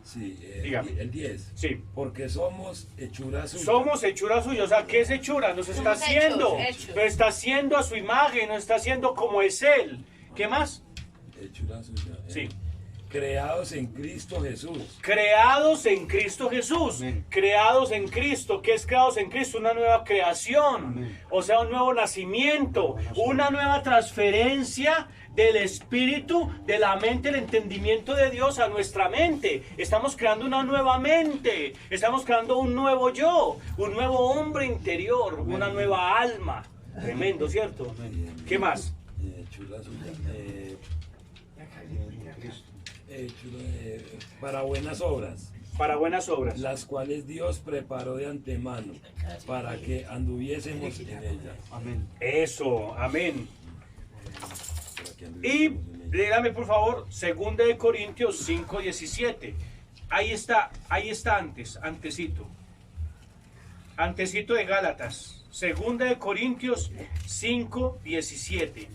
Sí, Dígame. el 10. Sí. Porque somos hechura suya. Somos hechura suya, o sea, ¿qué es hechura? Nos está Somos haciendo, hechos. nos está haciendo a su imagen, nos está haciendo como es Él. ¿Qué más? Hechura suya. Sí. Creados en Cristo Jesús. Creados en Cristo Jesús. Amén. Creados en Cristo. ¿Qué es creados en Cristo? Una nueva creación. Amén. O sea, un nuevo nacimiento. Una nueva transferencia del espíritu, de la mente, el entendimiento de Dios a nuestra mente. Estamos creando una nueva mente. Estamos creando un nuevo yo. Un nuevo hombre interior. Amén. Una nueva alma. Tremendo, ¿cierto? ¿Qué más? Hechura suya. Cristo. Para buenas obras, Para buenas obras. las cuales Dios preparó de antemano para que anduviésemos en ellas. Amén. Eso, amén. Para que Y anduviésemos en ellas. léame por favor, 2 de Corintios 5:17. Ahí está antecito. Antecito de Gálatas. 2 de Corintios 5:17.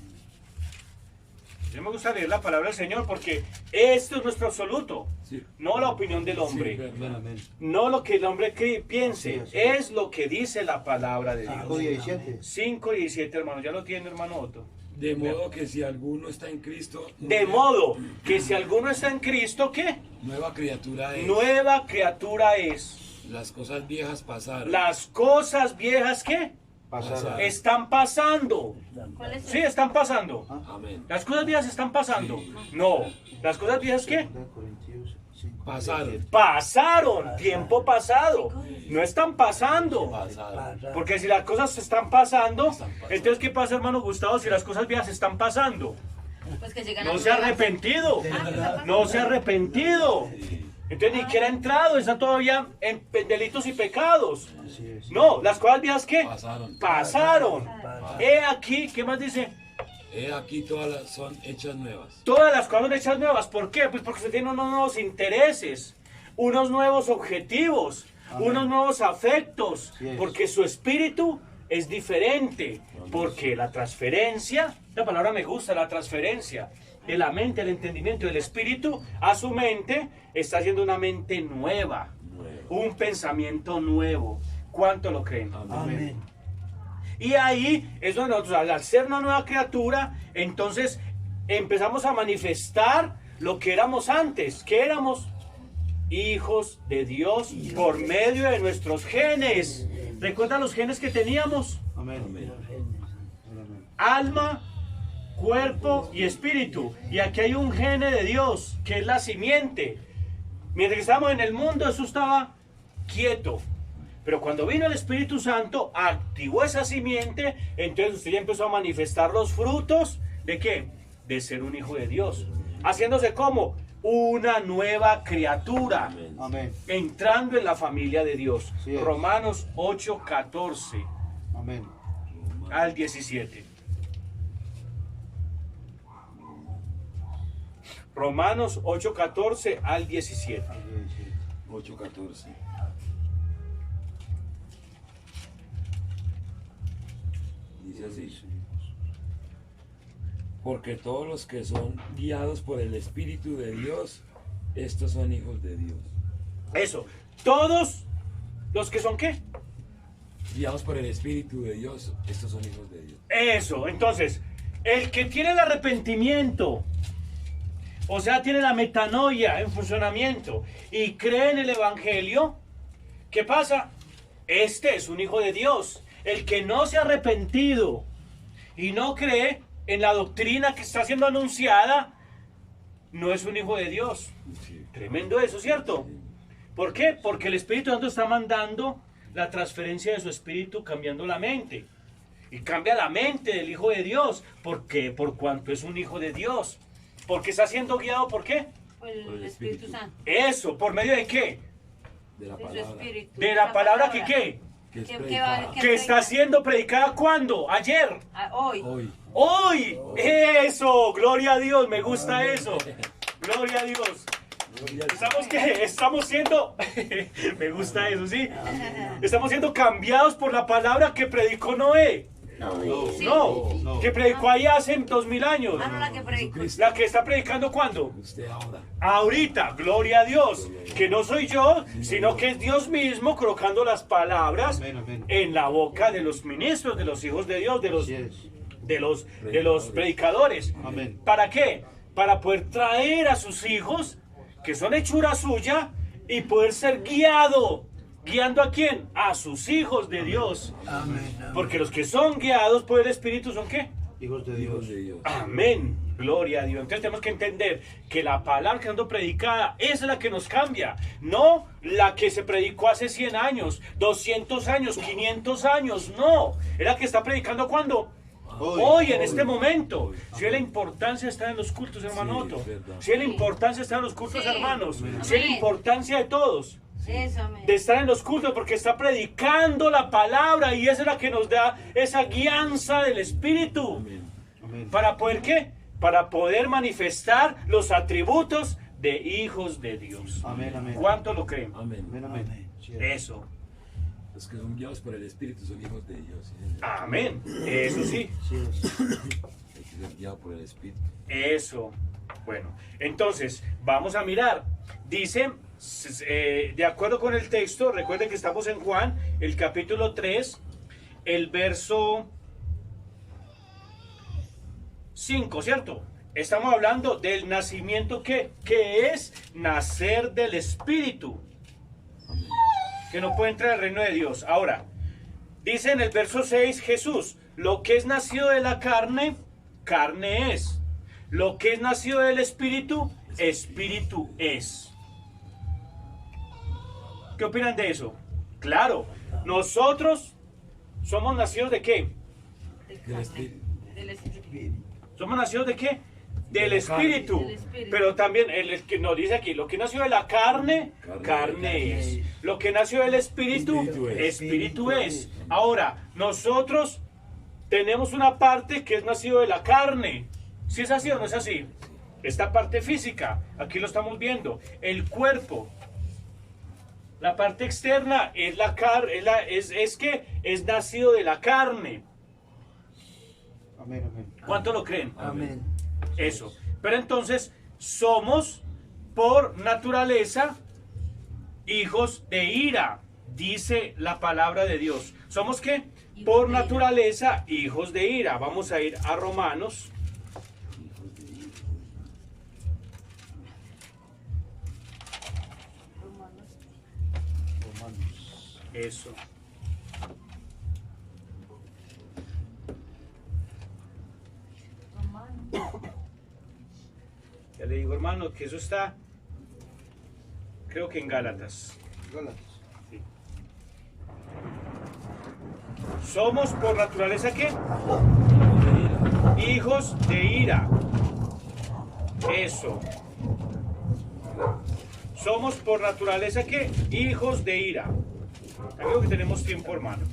Yo me gusta leer la palabra del Señor porque esto es nuestro absoluto, Sí. no la opinión del Sí, hombre, verdad. Amén. no lo que el hombre piense, Sí, sí. es lo que dice la palabra de Dios. 5:17. 5:17, hermano, ya lo tiene, hermano Otto. De modo que si alguno está en Cristo, De modo que si alguno está en Cristo, ¿qué? nueva criatura es. Nueva criatura es. Las cosas viejas pasaron. Las cosas viejas, ¿qué? Pasará. Están pasando. ¿Cuál es Sí, el? están pasando. Amén. Las cosas viejas están pasando. Sí. No. Las cosas viejas, ¿qué? 2 Corintios 5. Pasaron. Pasaron. Tiempo pasado. No están pasando. Pasaron. Porque si las cosas están pasando, Están pasando. entonces ¿qué pasa, hermano Gustavo, si las cosas viejas están pasando? Pues que llegan No a se ha nuevas. arrepentido. No se ha arrepentido. Entonces ni siquiera ha entrado, está todavía en delitos y pecados. Así es. No, las cosas viejas ¿qué? Pasaron. Pasaron. He aquí, ¿qué más dice? He aquí todas son hechas nuevas. Todas las cosas son hechas nuevas. ¿Por qué? Pues porque se tienen unos nuevos intereses, unos nuevos objetivos, Amén. unos nuevos afectos, Así es. porque su espíritu es diferente. Porque la transferencia, la palabra me gusta, la transferencia de la mente, el entendimiento del espíritu a su mente está haciendo una mente nueva, un pensamiento nuevo. ¿Cuánto lo creen? Amén. Y ahí es donde nosotros, al ser una nueva criatura, entonces empezamos a manifestar lo que éramos antes. ¿Qué éramos? Hijos de Dios por medio de nuestros genes. ¿Recuerdan los genes que teníamos? Amén. Amén. Amén. Alma, cuerpo y espíritu. Y aquí hay un gene de Dios, que es la simiente. Mientras que estábamos en el mundo, eso estaba quieto. Pero cuando vino el Espíritu Santo, activó esa simiente, entonces usted ya empezó a manifestar los frutos ¿de qué? De ser un hijo de Dios. Haciéndose como una nueva criatura. Amén. Amén. Entrando en la familia de Dios. Sí es. Romanos 8:14 Amén. al 17. Romanos 8:14 al 17. 8:14. Dice así. Porque todos los que son guiados por el Espíritu de Dios, estos son hijos de Dios. Eso. Todos los que son ¿qué? Guiados por el Espíritu de Dios, estos son hijos de Dios. Eso. Entonces, el que tiene el arrepentimiento, o sea, tiene la metanoia en funcionamiento y cree en el Evangelio, ¿qué pasa? Este es un hijo de Dios. El que no se ha arrepentido y no cree en la doctrina que está siendo anunciada, no es un hijo de Dios. Sí. Tremendo eso, ¿cierto? ¿Por qué? Porque el Espíritu Santo está mandando la transferencia de su espíritu, cambiando la mente. Y cambia la mente del Hijo de Dios. ¿Por qué? Por cuanto es un hijo de Dios. Porque está siendo guiado, ¿por qué? Por el Espíritu Santo. Eso, ¿por medio de qué? De la De su palabra. espíritu. De la palabra que ¿qué? Que es Que predicada. va- Que está siendo predicada ¿cuándo? Ayer. Hoy. Hoy. Hoy. Eso, gloria a Dios, me gusta eso. Gloria a Dios. Estamos que estamos siendo, me gusta eso, ¿sí? Estamos siendo cambiados por la palabra que predicó Noé. Sí. No, que predicó ahí hace 2000 años. Ah, no, la que predicó. La que está predicando ¿cuándo? Usted ahora. Ahorita, gloria a Dios, que no soy yo, sino que es Dios mismo colocando las palabras Amén, amén. en la boca de los ministros, de los hijos de Dios, Así es. de los predicadores. Amén. ¿Para qué? Para poder traer a sus hijos, que son hechura suya, y poder ser guiado. ¿Guiando a quién? A sus hijos de Dios. Porque los que son guiados por el Espíritu son ¿qué? Hijos de Hijos Dios. de Dios. Amén. Gloria a Dios. Entonces tenemos que entender que la palabra que ando predicada es la que nos cambia, no la que se predicó hace 100 años, 200 años, 500 años, no. Es la que está predicando ¿cuándo? Hoy, en este momento. Si es la importancia de estar en los cultos, hermanoto. es verdad. Si es la importancia de estar en los cultos, Sí. hermanos. Amén. Si es la importancia de todos. Eso, amén. De estar en los cultos porque está predicando la palabra y esa es la que nos da esa guianza del Espíritu. Amén. Amén. ¿Para poder qué? Para poder manifestar los atributos de hijos de Dios. Amén, amén. ¿Cuánto lo creen? Amén. Amén, amén. Así es. Eso. Los que son guiados por el Espíritu son hijos de Dios. ¿Sí, señor? Amén. Eso sí. Así es. Hay que ser guiado por el Espíritu. Eso. Bueno, entonces vamos a mirar. Dice, de acuerdo con el texto, recuerden que estamos en Juan, el capítulo 3, el verso 5, ¿cierto? Estamos hablando del nacimiento que es nacer del Espíritu, que no puede entrar al reino de Dios. Ahora, dice en el verso 6 Jesús, lo que es nacido de la carne, carne es. Lo que es nacido del Espíritu, Espíritu es. ¿Qué opinan de eso? Claro, nosotros somos nacidos de qué? Del Espíritu. Del Espíritu. ¿Somos nacidos de qué? Del la Espíritu. Del Espíritu. Pero también el que nos dice aquí, lo que nació de la carne, carne es. Lo que nació del Espíritu, Espíritu es. Espíritu es. Ahora, nosotros tenemos una parte que es nacido de la carne. ¿Sí es así o no es así? Esta parte física, aquí lo estamos viendo. El cuerpo. La parte externa es la carne, es que es nacido de la carne. Amén, amén. ¿Cuánto lo creen? Amén. Eso. Pero entonces somos por naturaleza hijos de ira, dice la palabra de Dios. ¿Somos qué? Por naturaleza hijos de ira. Vamos a ir a Romanos. Romanos. Eso. Ya le digo, hermano, que eso está, creo que en Gálatas. Gálatas. Sí. Somos por naturaleza ¿qué? Hijos de ira. Eso. Somos por naturaleza ¿qué? Hijos de ira. Creo que tenemos tiempo, hermano.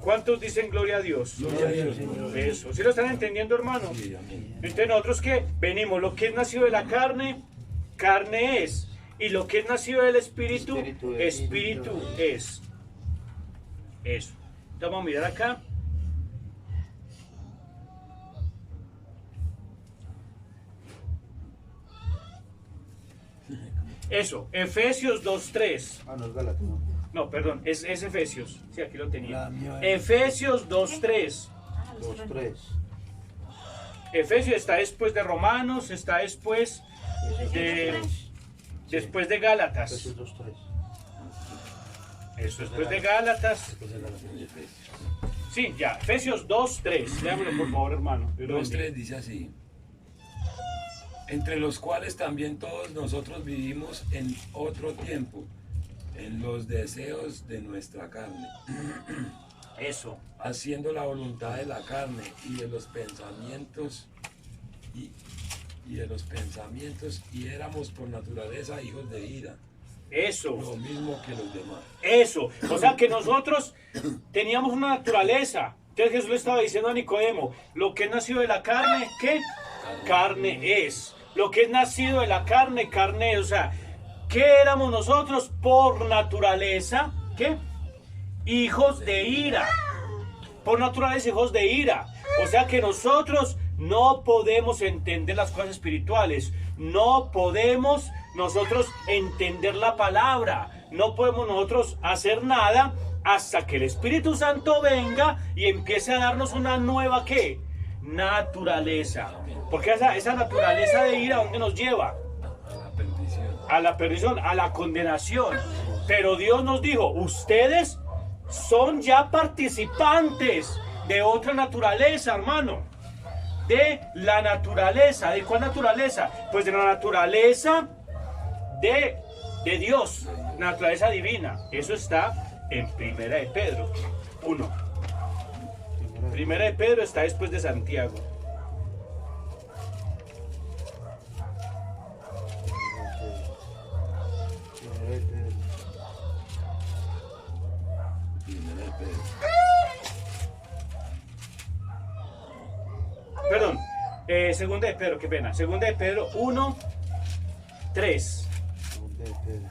¿Cuántos dicen gloria a Dios? Gloria a Dios. Eso. ¿Sí lo están entendiendo, hermano? Sí, amén. Entonces nosotros que venimos, lo que es nacido de la carne, carne es. Y lo que es nacido del Espíritu, Espíritu es. Espíritu es. Eso. Entonces vamos a mirar acá. Eso, Efesios 2:3. Ah, no es Gálatas, ¿no? No, perdón, es Efesios. Sí, aquí lo tenía. La mía es- Efesios 2:3. 2:3. Efesios está después de Romanos, está después después de Gálatas. Efesios 2:3. Eso, después de Gálatas. Después de Gálatas. Sí, ya, Efesios 2:3. Léamelo, por favor, hermano. Dios lo 2:3 bendiga. dice así: entre los cuales también todos nosotros vivimos en otro tiempo, en los deseos de nuestra carne, Eso. haciendo la voluntad de la carne y de los pensamientos y éramos por naturaleza hijos de ira, Eso. lo mismo que los demás. Eso. O sea que nosotros teníamos una naturaleza. Entonces Jesús le estaba diciendo a Nicodemo, lo que es nacido de la carne, ¿qué? Carne es. Lo que es nacido de la carne, carne es. O sea, ¿qué éramos nosotros por naturaleza? ¿Qué? Hijos de ira. Por naturaleza, hijos de ira. O sea que nosotros no podemos entender las cosas espirituales. No podemos nosotros entender la palabra. No podemos nosotros hacer nada hasta que el Espíritu Santo venga y empiece a darnos una nueva, ¿qué? Naturaleza. Porque esa naturaleza de ira, ¿a dónde nos lleva? A la perdición. A la perdición, a la condenación. Pero Dios nos dijo, ustedes son ya participantes de otra naturaleza, hermano. De la naturaleza. ¿De cuál naturaleza? Pues de la naturaleza de Dios. Naturaleza divina. Eso está en Primera de Pedro 1. Primera de Pedro está después de Santiago. Primera de Pedro. Perdón, segunda de Pedro, qué pena. Segunda de Pedro 1, 3.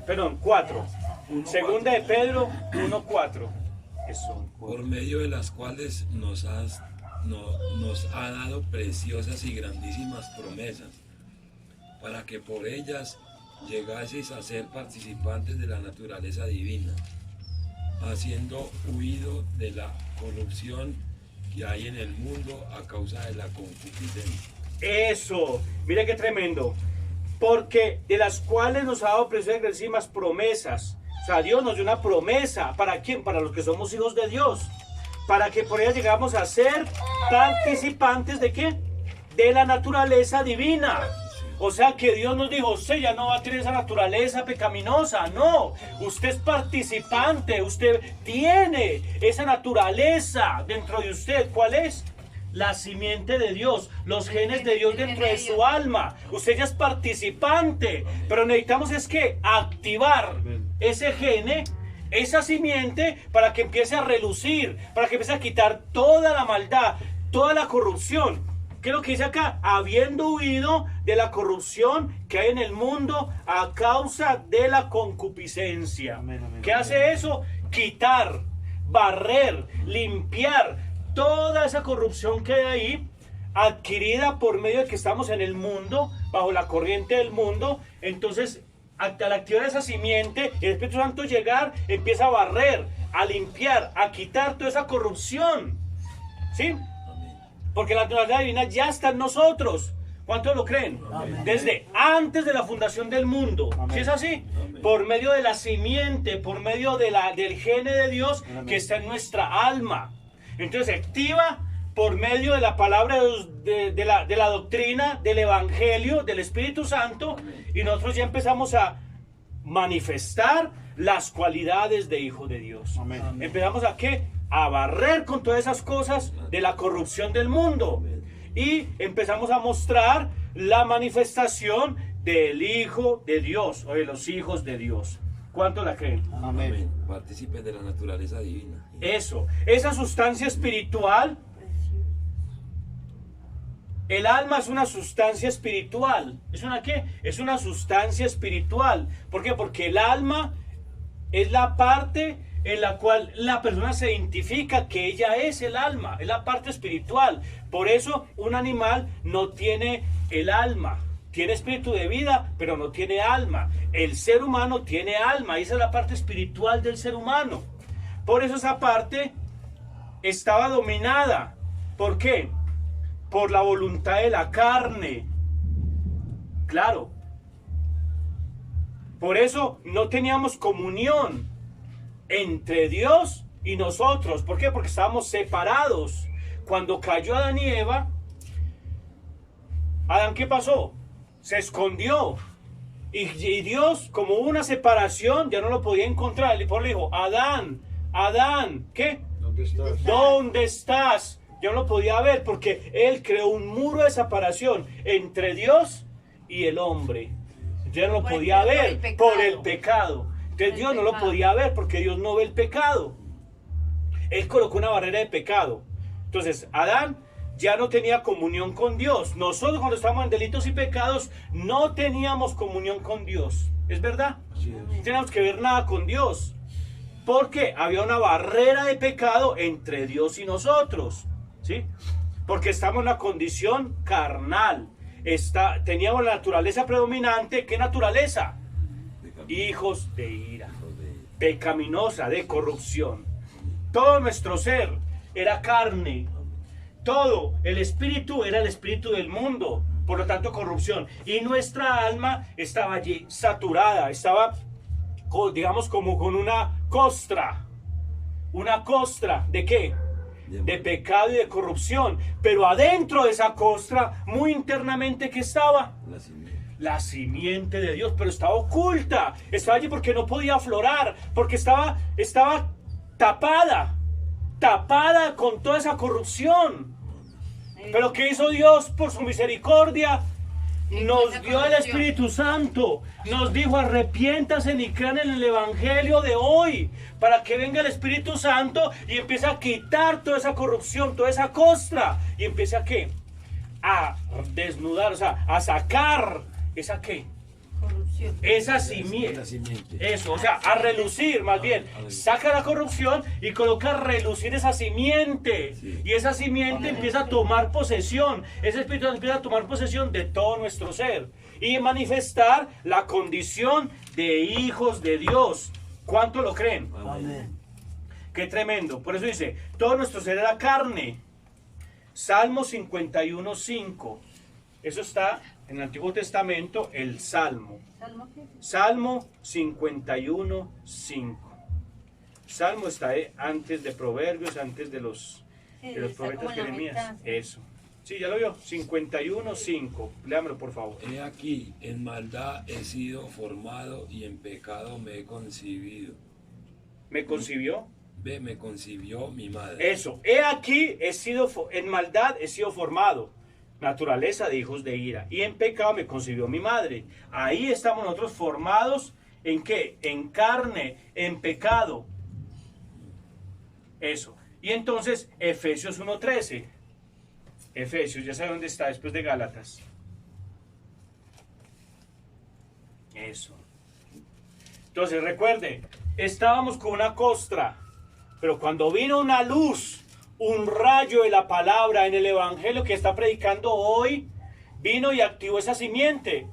Perdón, 4. Segunda de Pedro 1, 4. Eso. Por medio de las cuales nos ha dado preciosas y grandísimas promesas, para que por ellas llegaseis a ser participantes de la naturaleza divina, haciendo huido de la corrupción que hay en el mundo a causa de la concupiscencia. Eso. Mire qué tremendo. Porque de las cuales nos ha dado preciosas y grandísimas promesas. O sea, Dios nos dio una promesa. ¿Para quién? Para los que somos hijos de Dios. Para que por ella llegamos a ser participantes de ¿qué? De la naturaleza divina. O sea que Dios nos dijo, usted ya no va a tener esa naturaleza pecaminosa. No, usted es participante. Usted tiene esa naturaleza dentro de usted. ¿Cuál es? La simiente de Dios, los genes de Dios dentro de su alma. Usted ya es participante, pero necesitamos es que activar ese gene, esa simiente, para que empiece a relucir, para que empiece a quitar toda la maldad, toda la corrupción. ¿Qué es lo que dice acá? Habiendo huido de la corrupción que hay en el mundo a causa de la concupiscencia. Amén, amén, ¿Qué amén. hace eso? Quitar, barrer, limpiar toda esa corrupción que hay ahí, adquirida por medio de que estamos en el mundo, bajo la corriente del mundo. Entonces, al activar esa simiente, el Espíritu Santo llegar, empieza a barrer, a limpiar, a quitar toda esa corrupción. ¿Sí? Amén. Porque la naturaleza divina ya está en nosotros. ¿Cuántos lo creen? Amén. Desde antes de la fundación del mundo. Amén. ¿Sí es así? Amén. Por medio de la simiente, por medio de del gene de Dios Amén. que está en nuestra alma. Entonces activa por medio de la palabra de la doctrina, del evangelio, del Espíritu Santo. Y nosotros ya empezamos a manifestar las cualidades de hijo de Dios. Amén. Empezamos a ¿qué? A barrer con todas esas cosas de la corrupción del mundo. Y empezamos a mostrar la manifestación del Hijo de Dios o de los hijos de Dios. ¿Cuánto la creen? Amén. Partícipes de la naturaleza divina. Eso, esa sustancia espiritual. El alma es una sustancia espiritual. ¿Es una qué? Es una sustancia espiritual. ¿Por qué? Porque el alma es la parte en la cual la persona se identifica que ella es el alma, es la parte espiritual. Por eso un animal no tiene el alma. tiene espíritu de vida, pero no tiene alma. El ser humano tiene alma, y esa es la parte espiritual del ser humano. Por eso esa parte estaba dominada. ¿Por qué? Por la voluntad de la carne. Claro. Por eso no teníamos comunión entre Dios y nosotros. ¿Por qué? Porque estábamos separados. Cuando cayó Adán y Eva, Adán, ¿qué pasó? Se escondió. Y Dios, como hubo una separación, ya no lo podía encontrar. Y por le dijo, Adán, Adán, ¿qué? ¿Dónde estás? ¿Dónde estás? Ya no lo podía ver porque Él creó un muro de separación entre Dios y el hombre. Ya no lo podía ver por el pecado. Entonces Dios no lo podía ver porque Dios no ve el pecado. Él colocó una barrera de pecado. Entonces Adán ya no tenía comunión con Dios. Nosotros cuando estábamos en delitos y pecados no teníamos comunión con Dios. ¿Es verdad? Así es. No teníamos que ver nada con Dios. Porque había una barrera de pecado entre Dios y nosotros. ¿Sí? Porque estamos en una condición carnal. Teníamos la naturaleza predominante. ¿Qué naturaleza? Hijos de ira. Pecaminosa, de corrupción. Todo nuestro ser era carne. Todo el espíritu era el espíritu del mundo. Por lo tanto, corrupción. Y nuestra alma estaba allí saturada. Estaba, digamos, como con una costra. ¿Una costra de qué? De pecado y de corrupción. Pero adentro de esa costra, muy internamente, ¿qué estaba? La simiente de Dios, pero estaba oculta. Estaba allí porque no podía aflorar, porque estaba tapada con toda esa corrupción. Pero ¿qué hizo Dios por su misericordia? Nos dio el Espíritu Santo. Nos dijo, arrepiéntanse y crean en el Evangelio de hoy, para que venga el Espíritu Santo y empiece a quitar toda esa corrupción, toda esa costra, y empiece a ¿qué? A desnudar, o sea, a sacar esa ¿qué? Corrupción. Esa simiente. Eso, o sea, a relucir más bien. Saca la corrupción y coloca a relucir esa simiente. Y esa simiente empieza a tomar posesión. Ese espíritu empieza a tomar posesión de todo nuestro ser. Y manifestar la condición de hijos de Dios. ¿Cuánto lo creen? Amén. Qué tremendo. Por eso dice, todo nuestro ser era carne. Salmo 51:5. Eso está en el Antiguo Testamento, el Salmo. ¿Salmo qué? Salmo 51:5. Salmo está antes de Proverbios, antes de los profetas Jeremías. Eso. Sí, ya lo vio. 51:5. Léamelo, por favor. He aquí, en maldad he sido formado y en pecado me he concebido. ¿Me concibió? Ve, me concibió mi madre. Eso. He aquí, en maldad he sido formado. Naturaleza de hijos de ira. Y en pecado me concibió mi madre. Ahí estamos nosotros formados. ¿En qué? En carne, en pecado. Eso. Y entonces, Efesios 1:13. Efesios, ya sabe dónde está después de Gálatas. Eso. Entonces, recuerde, estábamos con una costra, pero cuando vino una luz, un rayo de la palabra en el evangelio que está predicando hoy, vino y activó esa simiente.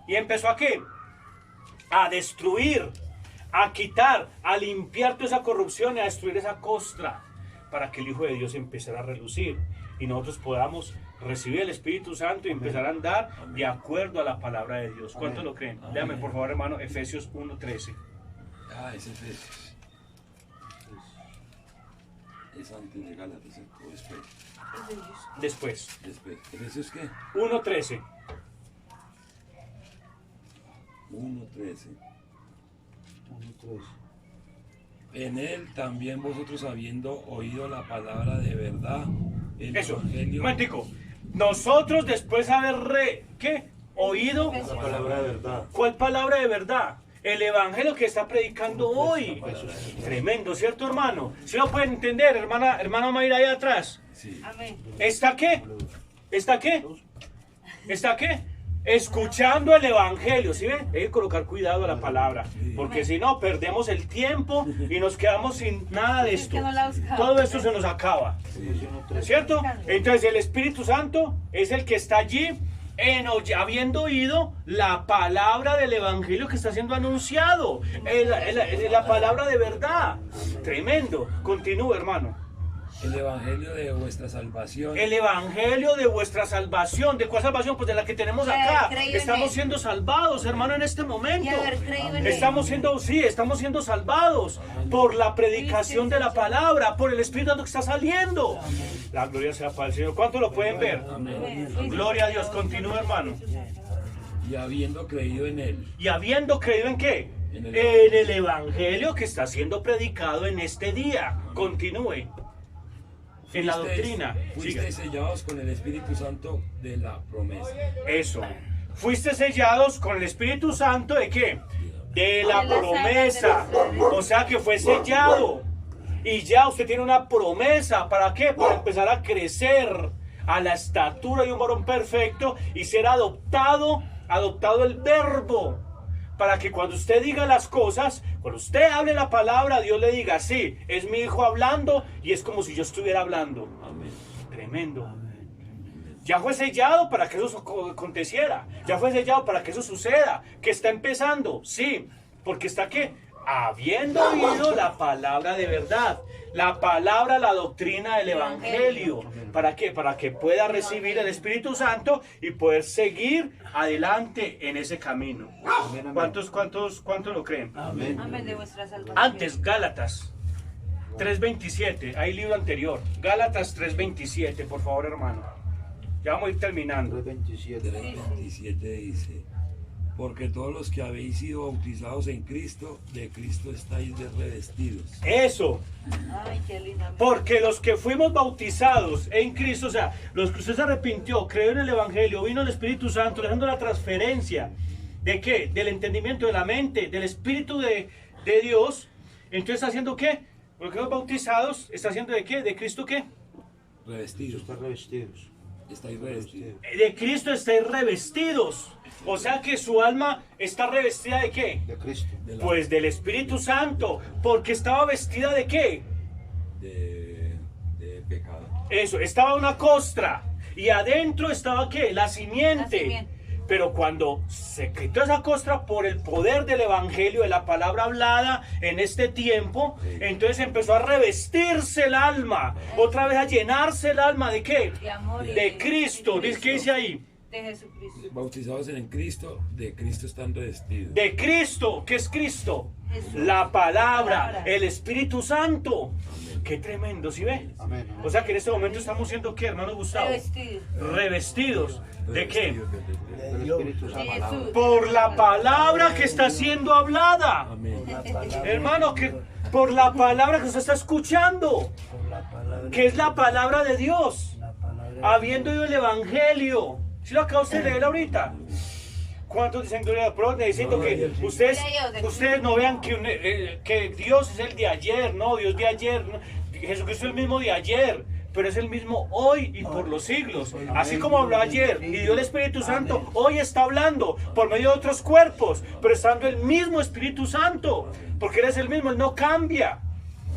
¿Y empezó a qué? A destruir, a quitar, a limpiar toda esa corrupción y a destruir esa costra, para que el Hijo de Dios empezara a relucir y nosotros podamos recibir el Espíritu Santo y empezar a andar de acuerdo a la palabra de Dios. ¿Cuántos lo creen? Léame por favor, hermano, Efesios 1:13. Ah, es Efesios. Es antes de Gálatas, o después. Después. Después. ¿Efesios qué? 1:13. 1:13. 1:13. En él también vosotros, habiendo oído la palabra de verdad, el Eso. evangelio. Un momentico. Nosotros después de haber ¿qué? Oído. La palabra de verdad. ¿Cuál palabra de verdad? El evangelio que está predicando hoy. Tremendo, ¿cierto, hermano? ¿Sí lo pueden entender, hermana Mayra, ahí atrás? Sí. Amén. ¿Está qué? ¿Está qué? ¿Está qué? Escuchando el evangelio, ¿sí ven? Hay que colocar cuidado a la palabra, porque si no, perdemos el tiempo y nos quedamos sin nada de esto. Todo esto se nos acaba, ¿cierto? Entonces el Espíritu Santo es el que está allí habiendo oído la palabra del evangelio que está siendo anunciado, la palabra de verdad. Tremendo. Continúa, hermano. El evangelio de vuestra salvación. El evangelio de vuestra salvación. ¿De cuál salvación? Pues de la que tenemos acá. Estamos siendo salvados, hermano, en este momento. Estamos siendo salvados por la predicación de la palabra, por el Espíritu Santo que está saliendo. La gloria sea para el Señor. ¿Cuánto lo pueden ver? Gloria a Dios. Continúa, hermano. Y habiendo creído en él. ¿Y habiendo creído en qué? En el evangelio que está siendo predicado en este día. Continúe. En la doctrina. Fuisteis sellados con el Espíritu Santo de la promesa. Eso. Fuiste sellados con el Espíritu Santo ¿de qué? De la promesa. O sea que fue sellado. Y ya usted tiene una promesa. ¿Para qué? Para empezar a crecer a la estatura de un varón perfecto y ser adoptado el verbo. Para que cuando usted diga las cosas, cuando usted hable la palabra, Dios le diga, sí, es mi hijo hablando y es como si yo estuviera hablando. Amén. Tremendo. Ya fue sellado para que eso aconteciera. Ya fue sellado para que eso suceda. Que está empezando, sí, porque está ¿qué? Habiendo oído la palabra de verdad. La palabra, la doctrina del evangelio. ¿Para qué? Para que pueda recibir el Espíritu Santo y poder seguir adelante en ese camino. ¿Cuántos lo creen? Amén. Amén de vuestra salvación. Antes, Gálatas 3:27. Hay libro anterior. Gálatas 3:27, por favor, hermano. Ya vamos a ir terminando. 27. 27 dice: porque todos los que habéis sido bautizados en Cristo, de Cristo estáis revestidos. Eso. Ay, qué linda. Porque los que fuimos bautizados en Cristo, o sea, los que usted se arrepintió, creyó en el Evangelio, vino el Espíritu Santo, dejando la transferencia, ¿de qué? Del entendimiento de la mente, del Espíritu de Dios. Entonces está haciendo ¿qué? Los que fuimos bautizados, está haciendo ¿de qué? ¿De Cristo qué? Revestidos. Están revestidos. Estáis revestidos. De Cristo estáis revestidos. O sea que su alma está revestida ¿de qué? De Cristo. Pues del Espíritu Santo. Porque estaba vestida ¿de qué? De pecado. Eso, estaba una costra. Y adentro estaba ¿qué? La simiente. Pero cuando se quitó esa costra por el poder del Evangelio, de la palabra hablada en este tiempo, entonces empezó a revestirse el alma. Otra vez a llenarse el alma ¿de qué? De amor y De Cristo. ¿Qué dice ahí? de Jesucristo. Bautizados en Cristo, de Cristo están revestidos. De Cristo. ¿Qué es Cristo? Jesús. La palabra, el Espíritu Santo. Qué tremendo, ¿sí ve? Amén. O sea que en este momento estamos siendo ¿qué, hermano Gustavo? Revestido. Revestidos. ¿De qué? Del Espíritu De Santo. Jesús. Por la palabra que está siendo hablada. Amén. Hermano, que por la palabra que usted está escuchando, que es la palabra de Dios, habiendo oído el Evangelio. ¿Sí lo acaba usted de leer ahorita? ¿Cuántos dicen gloria a Dios? Pero necesito que ustedes no vean que Dios es el de ayer, no, Dios de ayer, no. Jesucristo es el mismo de ayer, pero es el mismo hoy y por los siglos. Así como habló ayer y dio el Espíritu Santo, hoy está hablando por medio de otros cuerpos, pero estando el mismo Espíritu Santo, porque Él es el mismo, Él no cambia.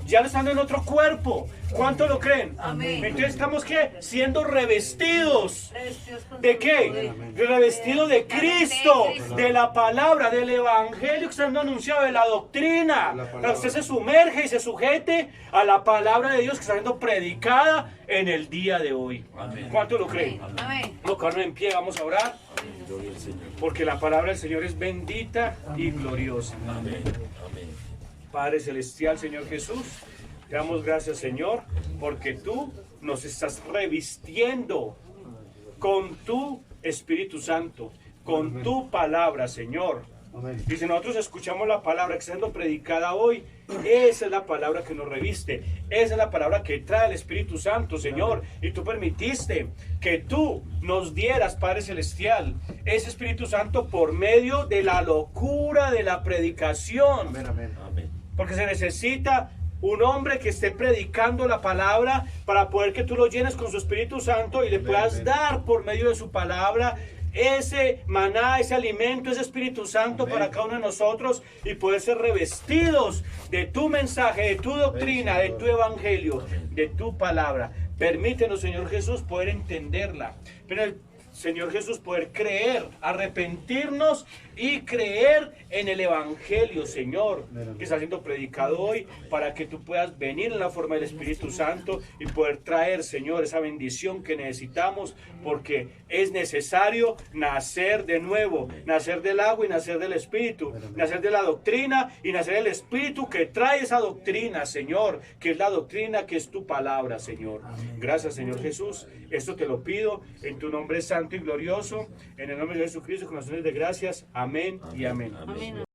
Ya no estando en otro cuerpo. ¿Cuánto lo creen? Amén. Entonces estamos ¿qué? Siendo revestidos. Revestidos con ¿De su qué? poder. Revestido de Cristo, de la palabra, del evangelio que está siendo anunciado, de la doctrina. Para que usted se sumerge y se sujete a la palabra de Dios que está siendo predicada en el día de hoy. Amén. ¿Cuánto lo creen? Amén. No, colocarnos en pie, vamos a orar, Gloria al Señor. porque la palabra del Señor es bendita y gloriosa. Amén. Amén. Padre Celestial, Señor Jesús, te damos gracias, Señor, porque tú nos estás revistiendo con tu Espíritu Santo, con tu palabra, Señor. Amén. Y si nosotros escuchamos la palabra que está siendo predicada hoy, esa es la palabra que nos reviste, esa es la palabra que trae el Espíritu Santo, Señor. Y tú permitiste que tú nos dieras, Padre Celestial, ese Espíritu Santo por medio de la locura de la predicación. Amén. Amén. Amén. Porque se necesita un hombre que esté predicando la palabra para poder que tú lo llenes con su Espíritu Santo y le puedas dar por medio de su palabra ese maná, ese alimento, ese Espíritu Santo para cada uno de nosotros y poder ser revestidos de tu mensaje, de tu doctrina, de tu evangelio, de tu palabra. Permítenos, Señor Jesús, poder entenderla. Pero Señor Jesús, poder creer, arrepentirnos y creer en el Evangelio, Señor, que está siendo predicado hoy, para que tú puedas venir en la forma del Espíritu Santo y poder traer, Señor, esa bendición que necesitamos, porque es necesario nacer de nuevo, nacer del agua y nacer del Espíritu, nacer de la doctrina y nacer del Espíritu que trae esa doctrina, Señor, que es la doctrina que es tu palabra, Señor. Gracias, Señor Jesús. Esto te lo pido en tu nombre santo y glorioso, en el nombre de Jesucristo, con acciones de gracias. Amén y amén. Amén.